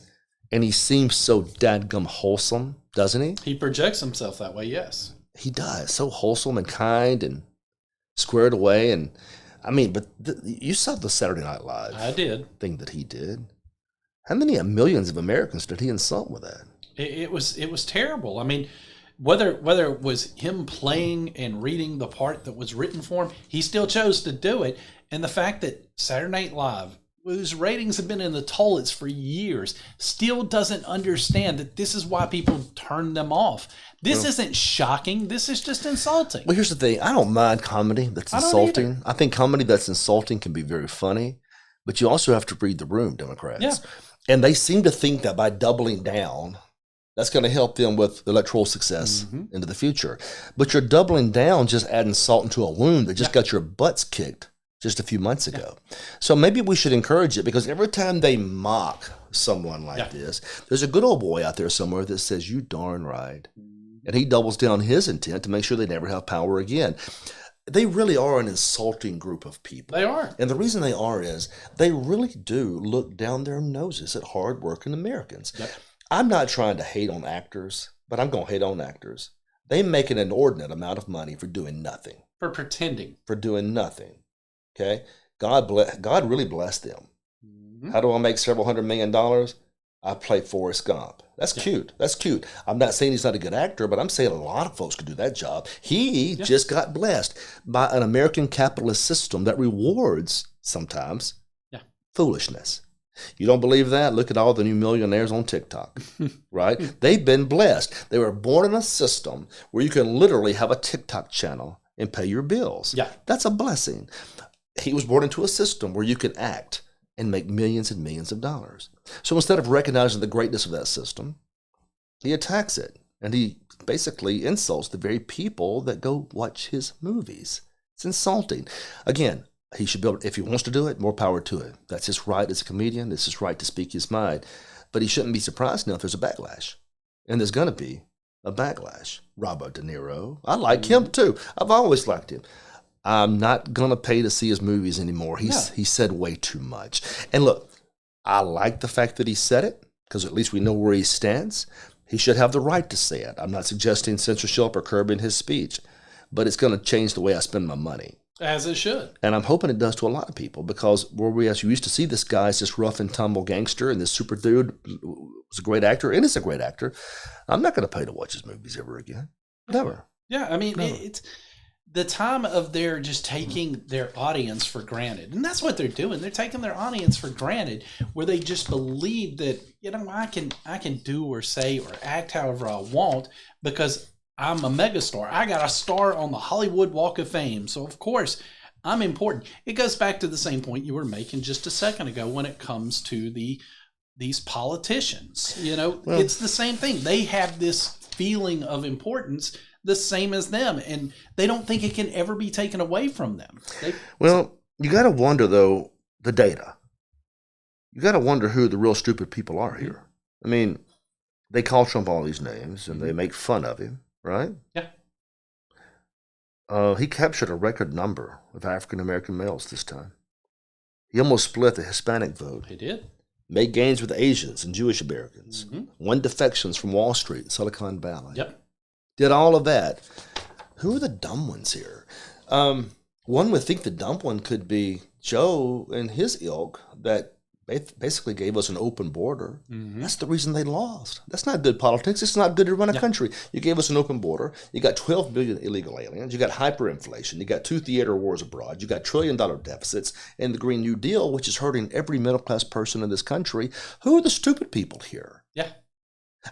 And he seems so dadgum wholesome, doesn't he? He projects himself that way, yes. He does. So wholesome and kind and squared away. And I mean, but you saw the Saturday Night Live thing that he did. How many millions of Americans did he insult with that? It was terrible. I mean, whether it was him playing and reading the part that was written for him, he still chose to do it. And the fact that Saturday Night Live, whose ratings have been in the toilets for years, still doesn't understand that this is why people turn them off. This isn't shocking. This is just insulting. Well, here's the thing. I don't mind comedy that's insulting. I think comedy that's insulting can be very funny, but you also have to read the room, Democrats. Yeah. And they seem to think that by doubling down, that's going to help them with electoral success into the future. But you're doubling down, just adding salt into a wound that just got your butts kicked just a few months ago. So maybe we should encourage it, because every time they mock someone like this, there's a good old boy out there somewhere that says, "You darn right." And he doubles down his intent to make sure they never have power again. They really are an insulting group of people. They are. And the reason they are is they really do look down their noses at hardworking Americans. Yep. I'm not trying to hate on actors, but I'm going to hate on actors. They make an inordinate amount of money for doing nothing. For pretending. For doing nothing. Okay? God really blessed them. Mm-hmm. How do I make several $100 million? I play Forrest Gump. That's cute. That's cute. I'm not saying he's not a good actor, but I'm saying a lot of folks could do that job. He just got blessed by an American capitalist system that rewards sometimes foolishness. You don't believe that? Look at all the new millionaires on TikTok, right? They've been blessed. They were born in a system where you can literally have a TikTok channel and pay your bills. Yeah. That's a blessing. He was born into a system where you can act and make millions and millions of dollars. So instead of recognizing the greatness of that system, he attacks it. And he basically insults the very people that go watch his movies. It's insulting. Again, he should be able, if he wants to do it, more power to it. That's his right as a comedian. It's his right to speak his mind. But he shouldn't be surprised now if there's a backlash. And there's going to be a backlash. Robert De Niro, I like him too. I've always liked him. I'm not going to pay to see his movies anymore. He said way too much. And look, I like the fact that he said it, because at least we know where he stands. He should have the right to say it. I'm not suggesting censorship or curbing his speech, but it's going to change the way I spend my money. As it should. And I'm hoping it does to a lot of people, because whereas you used to see this guy as this rough and tumble gangster and this super dude was a great actor and is a great actor, I'm not going to pay to watch his movies ever again. Never. Yeah, I mean, it's the time of their just taking their audience for granted. And that's what they're doing. They're taking their audience for granted, where they just believe that, I can do or say or act however I want because I'm a megastar. I got a star on the Hollywood Walk of Fame. So, of course, I'm important. It goes back to the same point you were making just a second ago when it comes to these politicians. It's the same thing. They have this feeling of importance the same as them, and they don't think it can ever be taken away from them. You got to wonder, though, the data. You got to wonder who the real stupid people are here. I mean, they call Trump all these names, and they make fun of him, right? Yeah. He captured a record number of African-American males this time. He almost split the Hispanic vote. He did. Made gains with Asians and Jewish Americans. Won defections from Wall Street, Silicon Valley. Yep. Did all of that. Who are the dumb ones here? One would think the dumb one could be Joe and his ilk that basically gave us an open border. That's the reason they lost. That's not good politics. It's not good to run a country. You gave us an open border. You got 12 million illegal aliens. You got hyperinflation. You got 2 theater wars abroad. You got $1 trillion deficits and the Green New Deal, which is hurting every middle-class person in this country. Who are the stupid people here? Yeah.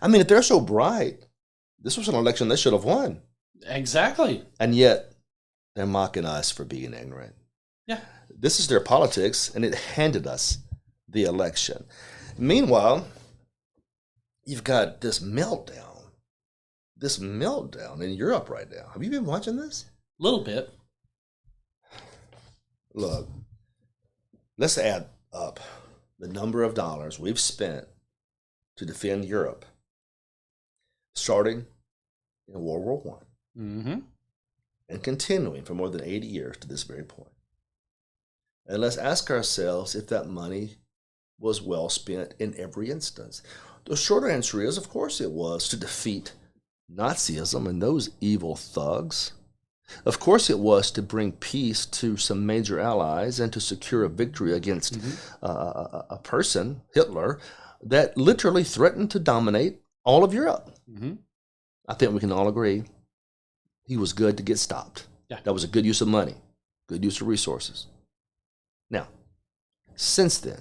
I mean, if they're so bright, This was an election they should have won. Exactly. And yet, they're mocking us for being ignorant. Yeah. This is their politics, and it handed us the election. Meanwhile, you've got this meltdown in Europe right now. Have you been watching this? A little bit. Look, let's add up the number of dollars we've spent to defend Europe, starting in World War I Mm-hmm. and continuing for more than 80 years to this very point. And let's ask ourselves if that money was well spent in every instance. The short answer is, of course it was, to defeat Nazism and those evil thugs. Of course it was to bring peace to some major allies and to secure a victory against a person, Hitler, that literally threatened to dominate all of Europe. Mm-hmm. I think we can all agree he was good to get stopped. Yeah. That was a good use of money, good use of resources. Now, since then,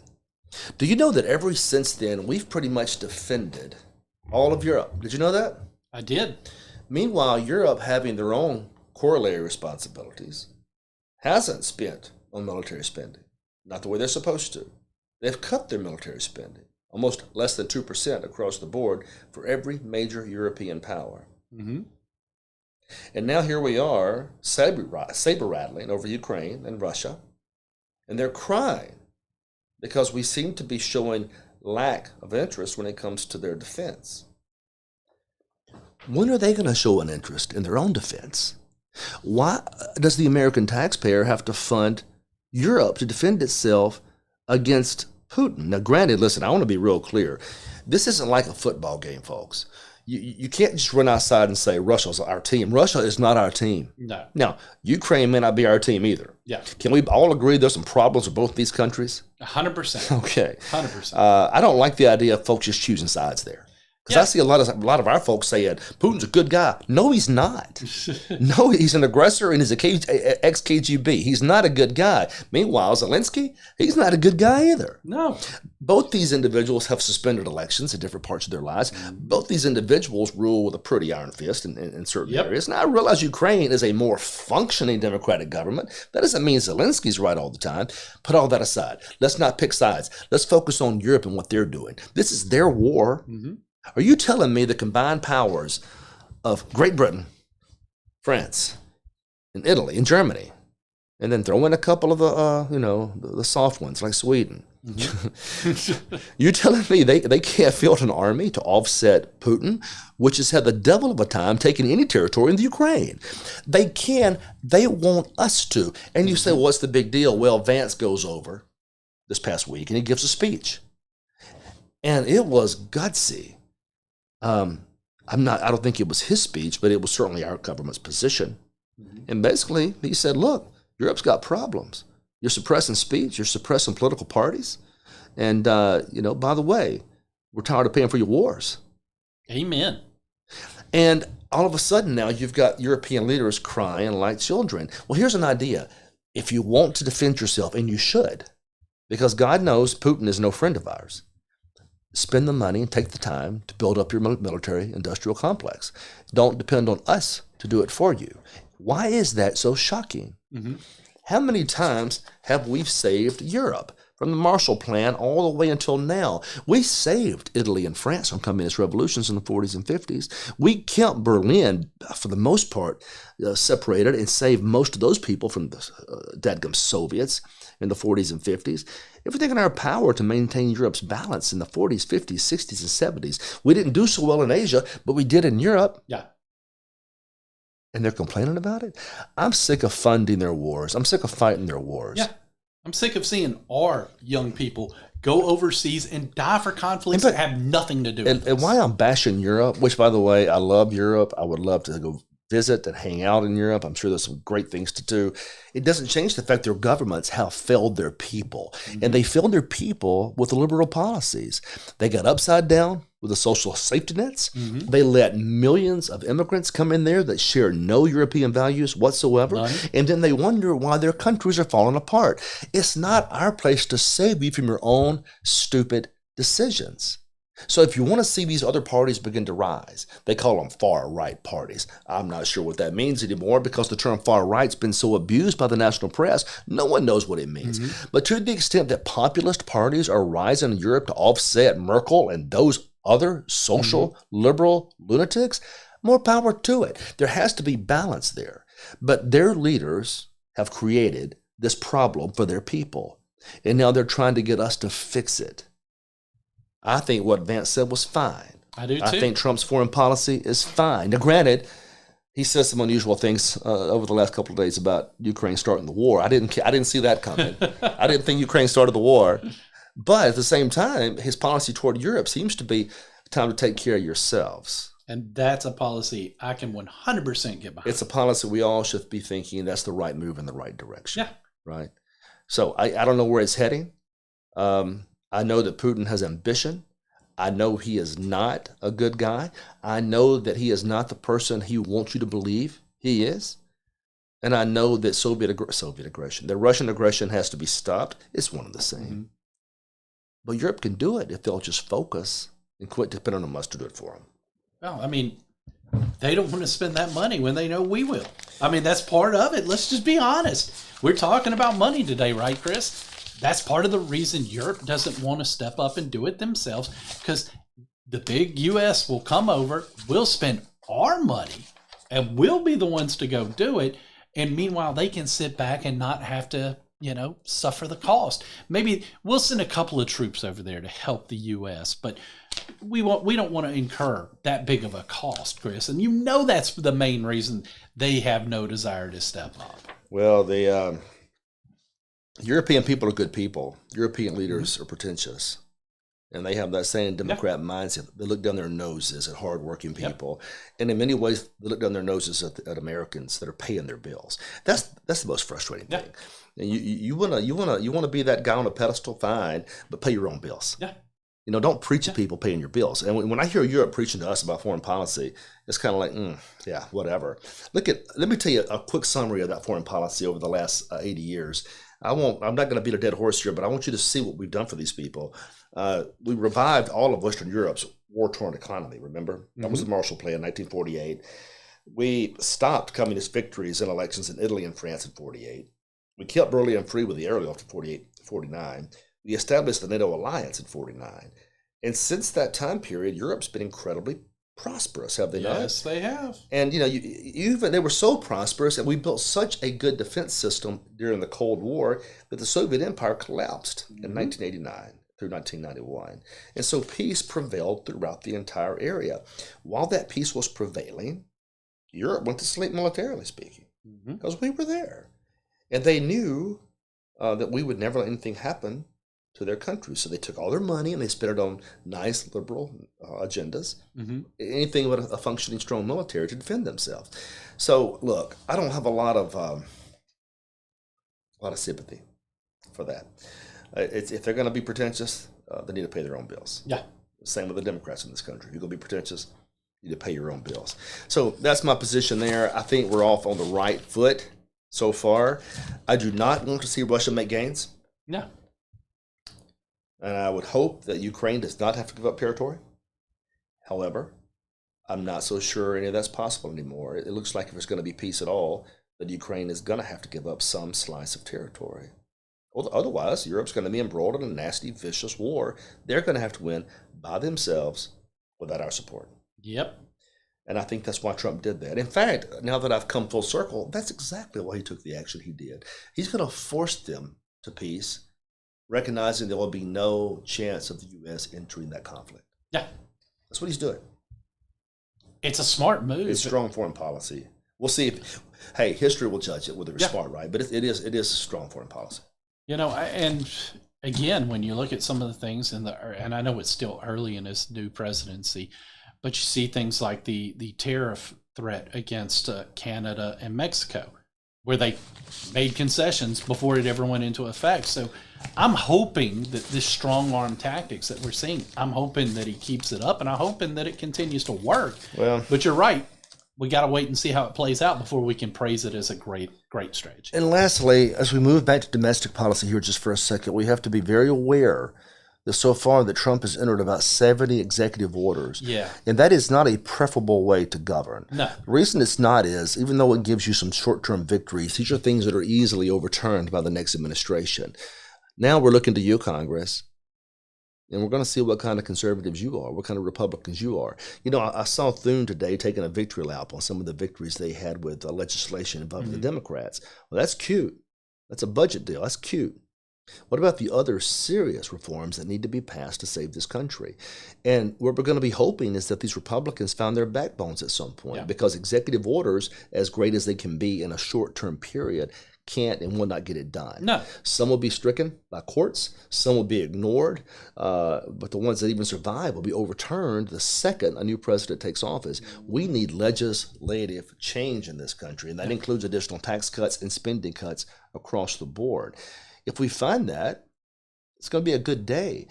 do you know that ever since then, we've pretty much defended all of Europe? Did you know that? I did. Meanwhile, Europe, having their own corollary responsibilities, hasn't spent on military spending, not the way they're supposed to. They've cut their military spending, almost less than 2% across the board for every major European power. Mm-hmm. And now here we are, saber-rattling over Ukraine and Russia, and they're crying because we seem to be showing lack of interest when it comes to their defense. When are they going to show an interest in their own defense? Why does the American taxpayer have to fund Europe to defend itself against Putin? Now, granted, listen, I want to be real clear. This isn't like a football game, folks. You can't just run outside and say Russia's our team. Russia is not our team. No. Now, Ukraine may not be our team either. Yeah. Can we all agree there's some problems with both these countries? 100%. Okay. 100%. I don't like the idea of folks just choosing sides there. Because I see a lot of our folks saying, Putin's a good guy. No, he's not. No, he's an aggressor and he's ex-KGB. He's not a good guy. Meanwhile, Zelensky, he's not a good guy either. No. Both these individuals have suspended elections in different parts of their lives. Both these individuals rule with a pretty iron fist in certain areas. And I realize Ukraine is a more functioning democratic government. That doesn't mean Zelensky's right all the time. Put all that aside. Let's not pick sides. Let's focus on Europe and what they're doing. This is their war. Mm-hmm. Are you telling me the combined powers of Great Britain, France, and Italy, and Germany, and then throw in a couple of the soft ones like Sweden? Mm-hmm. You're telling me they can't field an army to offset Putin, which has had the devil of a time taking any territory in the Ukraine? They can. They want us to. And you say, well, what's the big deal? Well, Vance goes over this past week and he gives a speech. And it was gutsy. I don't think it was his speech, but it was certainly our government's position. Mm-hmm. And basically, he said, look, Europe's got problems. You're suppressing speech. You're suppressing political parties. And, by the way, we're tired of paying for your wars. Amen. And all of a sudden now you've got European leaders crying like children. Well, here's an idea. If you want to defend yourself, and you should, because God knows Putin is no friend of ours, spend the money and take the time to build up your military industrial complex. Don't depend on us to do it for you. Why is that so shocking? Mm-hmm. How many times have we saved Europe? From the Marshall Plan all the way until now. We saved Italy and France from communist revolutions in the 40s and 50s. We kept Berlin, for the most part, separated and saved most of those people from the dadgum Soviets in the 40s and 50s. Everything in our power to maintain Europe's balance in the 40s, 50s, 60s, and 70s. We didn't do so well in Asia, but we did in Europe. Yeah. And they're complaining about it? I'm sick of funding their wars. I'm sick of fighting their wars. Yeah. I'm sick of seeing our young people go overseas and die for conflicts that have nothing to do with and why I'm bashing Europe, which, by the way, I love Europe. I would love to go visit and hang out in Europe. I'm sure there's some great things to do. It doesn't change the fact their governments have failed their people. Mm-hmm. And they failed their people with liberal policies. They got upside down with the social safety nets. Mm-hmm. They let millions of immigrants come in there that share no European values whatsoever. None. And then they wonder why their countries are falling apart. It's not our place to save you from your own stupid decisions. So if you want to see these other parties begin to rise, they call them far-right parties. I'm not sure what that means anymore because the term far-right's been so abused by the national press, no one knows what it means. But to the extent that populist parties are rising in Europe to offset Merkel and those other social liberal lunatics, more power to it. There has to be balance there. But their leaders have created this problem for their people, and now they're trying to get us to fix it. I think what Vance said was fine. I do too. I think Trump's foreign policy is fine. Now, granted, he says some unusual things over the last couple of days about Ukraine starting the war. I didn't see that coming. I didn't think Ukraine started the war. But at the same time, his policy toward Europe seems to be time to take care of yourselves. And that's a policy I can 100% get behind. It's a policy we all should be thinking that's the right move in the right direction. Yeah. Right? So I don't know where it's heading. I know that Putin has ambition. I know he is not a good guy. I know that he is not the person he wants you to believe he is. And I know that Soviet aggression, the Russian aggression has to be stopped. It's one and the same. But Europe can do it if they'll just focus and quit depending on us to do it for them. Well, I mean, they don't want to spend that money when they know we will. I mean, that's part of it. Let's just be honest. We're talking about money today, right, Chris? That's part of the reason Europe doesn't want to step up and do it themselves, because the big U.S. will come over, we'll spend our money, and we'll be the ones to go do it. And meanwhile, they can sit back and not have to, suffer the cost. Maybe we'll send a couple of troops over there to help the U.S., but we don't want to incur that big of a cost, Chris. And that's the main reason they have no desire to step up. Well, the European people are good people. European leaders are pretentious. And they have that same Democrat mindset. They look down their noses at hardworking people. And in many ways, they look down their noses at Americans that are paying their bills. That's the most frustrating thing. And you wanna be that guy on a pedestal, fine, but pay your own bills. Yeah. Don't preach to people paying your bills. And when I hear Europe preaching to us about foreign policy, it's kind of like, yeah, whatever. Let me tell you a quick summary of that foreign policy over the last 80 years. I'm not going to beat a dead horse here, but I want you to see what we've done for these people. We revived all of Western Europe's war-torn economy, remember? That was the Marshall Plan in 1948. We stopped communist victories in elections in Italy and France in 48. We kept Berlin free with the airlift in 48 to 49. We established the NATO alliance in 49. And since that time period, Europe's been incredibly prosperous, have they not? Yes, they have. And they were so prosperous, and we built such a good defense system during the Cold War that the Soviet Empire collapsed in 1989 through 1991. And so peace prevailed throughout the entire area. While that peace was prevailing, Europe went to sleep militarily speaking, because we were there. And they knew that we would never let anything happen to their country. So they took all their money and they spent it on nice liberal agendas, anything but a functioning, strong military to defend themselves. So look, I don't have a lot of sympathy for that. If they're going to be pretentious, they need to pay their own bills. Yeah. Same with the Democrats in this country. You're going to be pretentious, you need to pay your own bills. So that's my position there. I think we're off on the right foot so far. I do not want to see Russia make gains. No. And I would hope that Ukraine does not have to give up territory. However, I'm not so sure any of that's possible anymore. It looks like if there's going to be peace at all, that Ukraine is going to have to give up some slice of territory. Otherwise, Europe's going to be embroiled in a nasty, vicious war. They're going to have to win by themselves without our support. Yep. And I think that's why Trump did that. In fact, now that I've come full circle, that's exactly why he took the action he did. He's going to force them to peace, recognizing there will be no chance of the U.S. entering that conflict. Yeah. That's what he's doing. It's a smart move. It's strong foreign policy. We'll see if, history will judge it whether it's smart, right? But it is strong foreign policy. And again, when you look at some of the things and I know it's still early in this new presidency, but you see things like the tariff threat against Canada and Mexico, where they made concessions before it ever went into effect. So I'm hoping that this strong arm tactics that we're seeing, I'm hoping that he keeps it up, and I'm hoping that it continues to work. Well, but you're right. We got to wait and see how it plays out before we can praise it as a great strategy. And lastly, as we move back to domestic policy here just for a second, we have to be very aware that so far that Trump has entered about 70 executive orders. Yeah. And that is not a preferable way to govern. No. The reason it's not is, even though it gives you some short-term victories, these are things that are easily overturned by the next administration. Now we're looking to you, Congress, and we're going to see what kind of conservatives you are, what kind of Republicans you are. You know, I saw Thune today taking a victory lap on some of the victories they had with legislation involving the Democrats. Well, that's cute. That's a budget deal. That's cute. What about the other serious reforms that need to be passed to save this country? And what we're going to be hoping is that these Republicans found their backbones at some point, because executive orders, as great as they can be in a short-term period, can't and will not get it done. No. Some will be stricken by courts, some will be ignored, but the ones that even survive will be overturned the second a new president takes office. We need legislative change in this country, and that includes additional tax cuts and spending cuts across the board. If we find that, it's going to be a good day.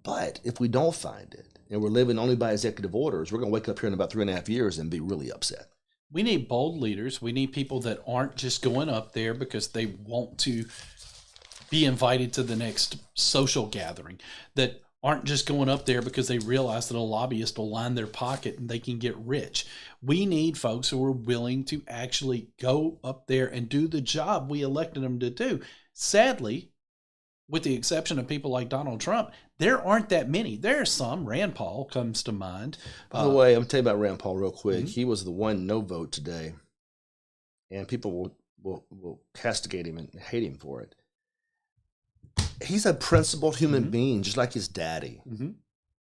But if we don't find it, and we're living only by executive orders, we're going to wake up here in about 3.5 years and be really upset. We need bold leaders. We need people that aren't just going up there because they want to be invited to the next social gathering, that aren't just going up there because they realize that a lobbyist will line their pocket and they can get rich. We need folks who are willing to actually go up there and do the job we elected them to do. Sadly, with the exception of people like Donald Trump, there aren't that many. There are some. Rand Paul comes to mind. By the way, I'm going to tell you about Rand Paul real quick. He was the one no vote today, and people will castigate him and hate him for it. He's a principled human being, just like his daddy.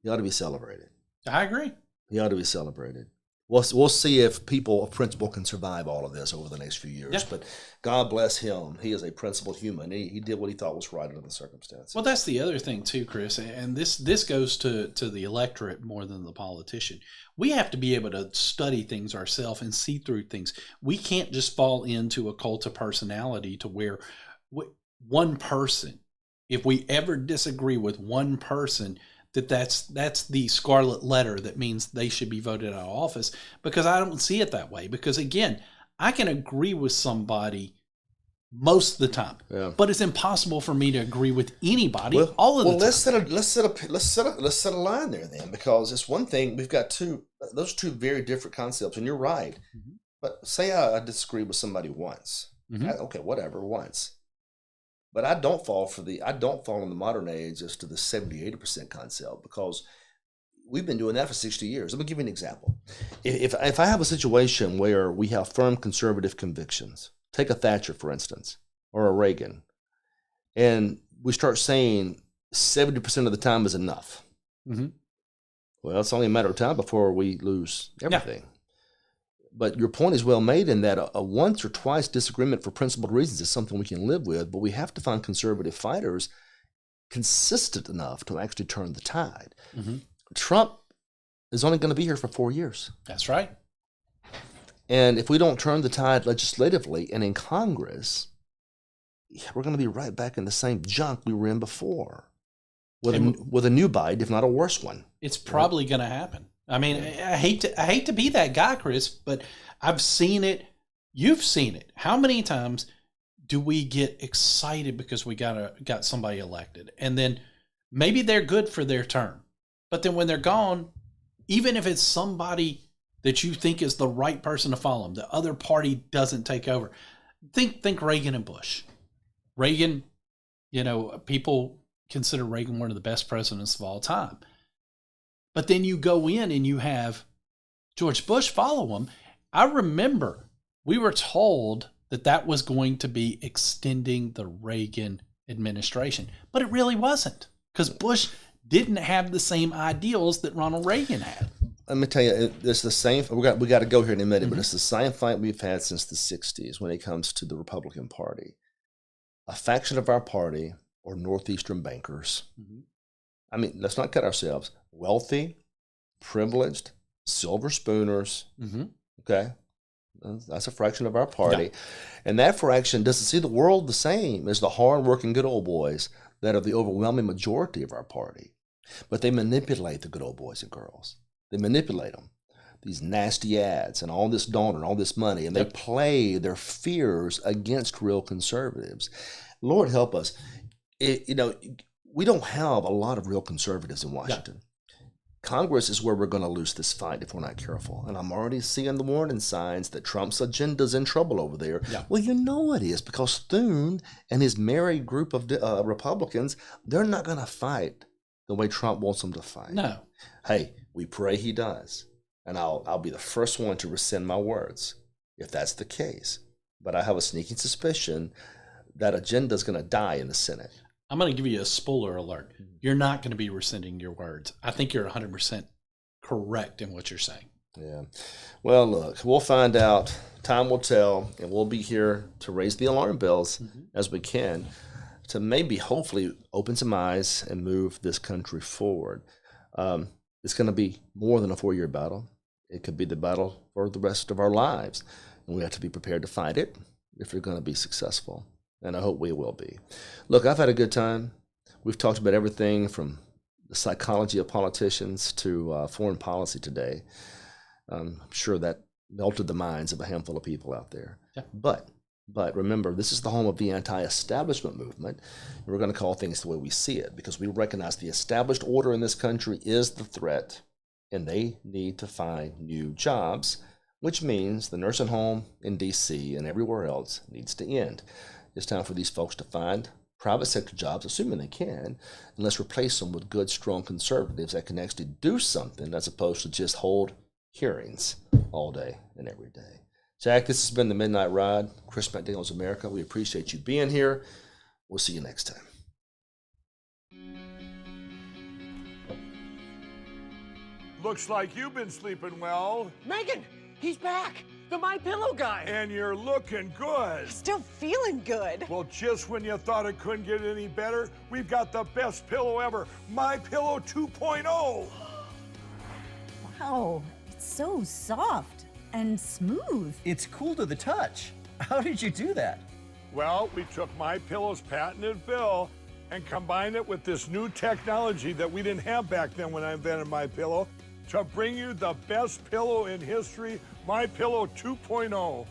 He ought to be celebrated. I agree. He ought to be celebrated. We'll see if people of principle can survive all of this over the next few years. Yeah. But God bless him. He is a principled human. He did what he thought was right under the circumstances. Well, that's the other thing too, Chris, and this goes to the electorate more than the politician. We have to be able to study things ourselves and see through things. We can't just fall into a cult of personality to where one person, if we ever disagree with one person, that's the scarlet letter that means they should be voted out of office, because I don't see it that way. Because again, I can agree with somebody most of the time, but it's impossible for me to agree with anybody all of the time. Let's set a line there then, because it's one thing. We've got those two very different concepts, and you're right. But say I disagree with somebody once, okay, whatever, once. But I don't fall in the modern age as to the 70-80% concept, because we've been doing that for 60 years. Let me give you an example. If I have a situation where we have firm conservative convictions, take a Thatcher, for instance, or a Reagan, and we start saying 70% of the time is enough. Well, it's only a matter of time before we lose everything. Yeah. But your point is well made in that a once or twice disagreement for principled reasons is something we can live with, but we have to find conservative fighters consistent enough to actually turn the tide. Trump is only going to be here for 4 years. That's right. And if we don't turn the tide legislatively and in Congress, we're going to be right back in the same junk we were in before, with a new bite, if not a worse one. It's probably going to happen. I mean, I hate to be that guy, Chris, but I've seen it. You've seen it. How many times do we get excited because we got somebody elected, and then maybe they're good for their term, but then when they're gone, even if it's somebody that you think is the right person to follow them, the other party doesn't take over. Think Reagan and Bush. Reagan, people consider Reagan one of the best presidents of all time. But then you go in and you have George Bush follow him. I remember we were told that was going to be extending the Reagan administration, but it really wasn't, because Bush didn't have the same ideals that Ronald Reagan had. Let me tell you, it's the same. We got to go here in a minute, but it's the same fight we've had since the 60s when it comes to the Republican Party. A faction of our party are Northeastern bankers. I mean, let's not cut ourselves. Wealthy, privileged, silver spooners. Okay, that's a fraction of our party. And that fraction doesn't see the world the same as the hard-working good old boys that are the overwhelming majority of our party. But they manipulate the good old boys and girls. They manipulate them. These nasty ads and all this donor and all this money, and they play their fears against real conservatives. Lord help us. we don't have a lot of real conservatives in Washington. Congress is where we're going to lose this fight if we're not careful. And I'm already seeing the warning signs that Trump's agenda's in trouble over there. Yeah. Well, you know it is, because Thune and his merry group of Republicans, they're not going to fight the way Trump wants them to fight. No. Hey, we pray he does. And I'll be the first one to rescind my words if that's the case. But I have a sneaking suspicion that agenda's going to die in the Senate. I'm going to give you a spoiler alert. You're not going to be rescinding your words. I think you're 100% correct in what you're saying. Yeah. Well, look, we'll find out. Time will tell, and we'll be here to raise the alarm bells as we can to maybe, hopefully, open some eyes and move this country forward. It's going to be more than a 4-year battle. It could be the battle for the rest of our lives, and we have to be prepared to fight it if we're going to be successful. And I hope we will be. Look, I've had a good time. We've talked about everything from the psychology of politicians to foreign policy today. I'm sure that melted the minds of a handful of people out there. Yeah. But remember, this is the home of the anti-establishment movement. We're going to call things the way we see it, because we recognize the established order in this country is the threat, and they need to find new jobs, which means the nursing home in D.C. and everywhere else needs to end. It's time for these folks to find private sector jobs, assuming they can, and let's replace them with good, strong conservatives that can actually do something as opposed to just hold hearings all day and every day. Jack, this has been the Midnight Ride. Chris McDaniel's America. We appreciate you being here. We'll see you next time. Looks like you've been sleeping well, Megan, he's back. The My Pillow guy. and you're looking good. Still feeling good. Well, just when you thought it couldn't get any better, we've got the best pillow ever, My Pillow 2.0. Wow, it's so soft and smooth. It's cool to the touch. How did you do that? Well, we took My Pillow's patented fill and combined it with this new technology that we didn't have back then when I invented My Pillow to bring you the best pillow in history, My Pillow 2.0.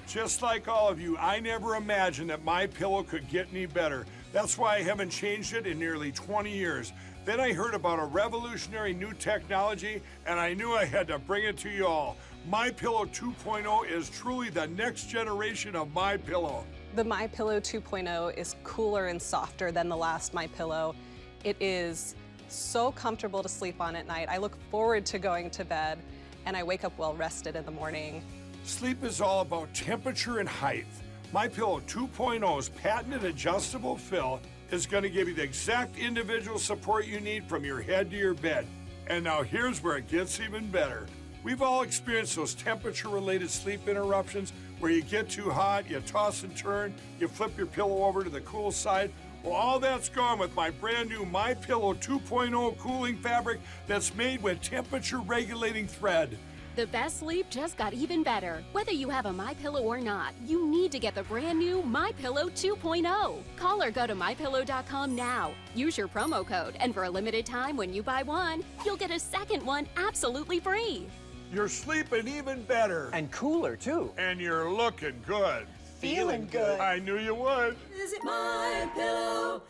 Just like all of you, I never imagined that My Pillow could get any better. That's why I haven't changed it in nearly 20 years. Then I heard about a revolutionary new technology, and I knew I had to bring it to you all. My Pillow 2.0 is truly the next generation of My Pillow. The My Pillow 2.0 is cooler and softer than the last My Pillow. It is so comfortable to sleep on at night. I look forward to going to bed, and I wake up well rested in the morning. Sleep is all about temperature and height. My Pillow 2.0's patented adjustable fill is going to give you the exact individual support you need from your head to your bed. And now here's where it gets even better. We've all experienced those temperature-related sleep interruptions where you get too hot, you toss and turn, you flip your pillow over to the cool side. Well, all that's gone with my brand new My Pillow 2.0 cooling fabric that's made with temperature-regulating thread. The best sleep just got even better. Whether you have a MyPillow or not, you need to get the brand new MyPillow 2.0. Call or go to MyPillow.com now. Use your promo code, and for a limited time when you buy one, you'll get a second one absolutely free. You're sleeping even better. And cooler, too. And you're looking good. Feeling good. I knew you would. Visit mypillow.com.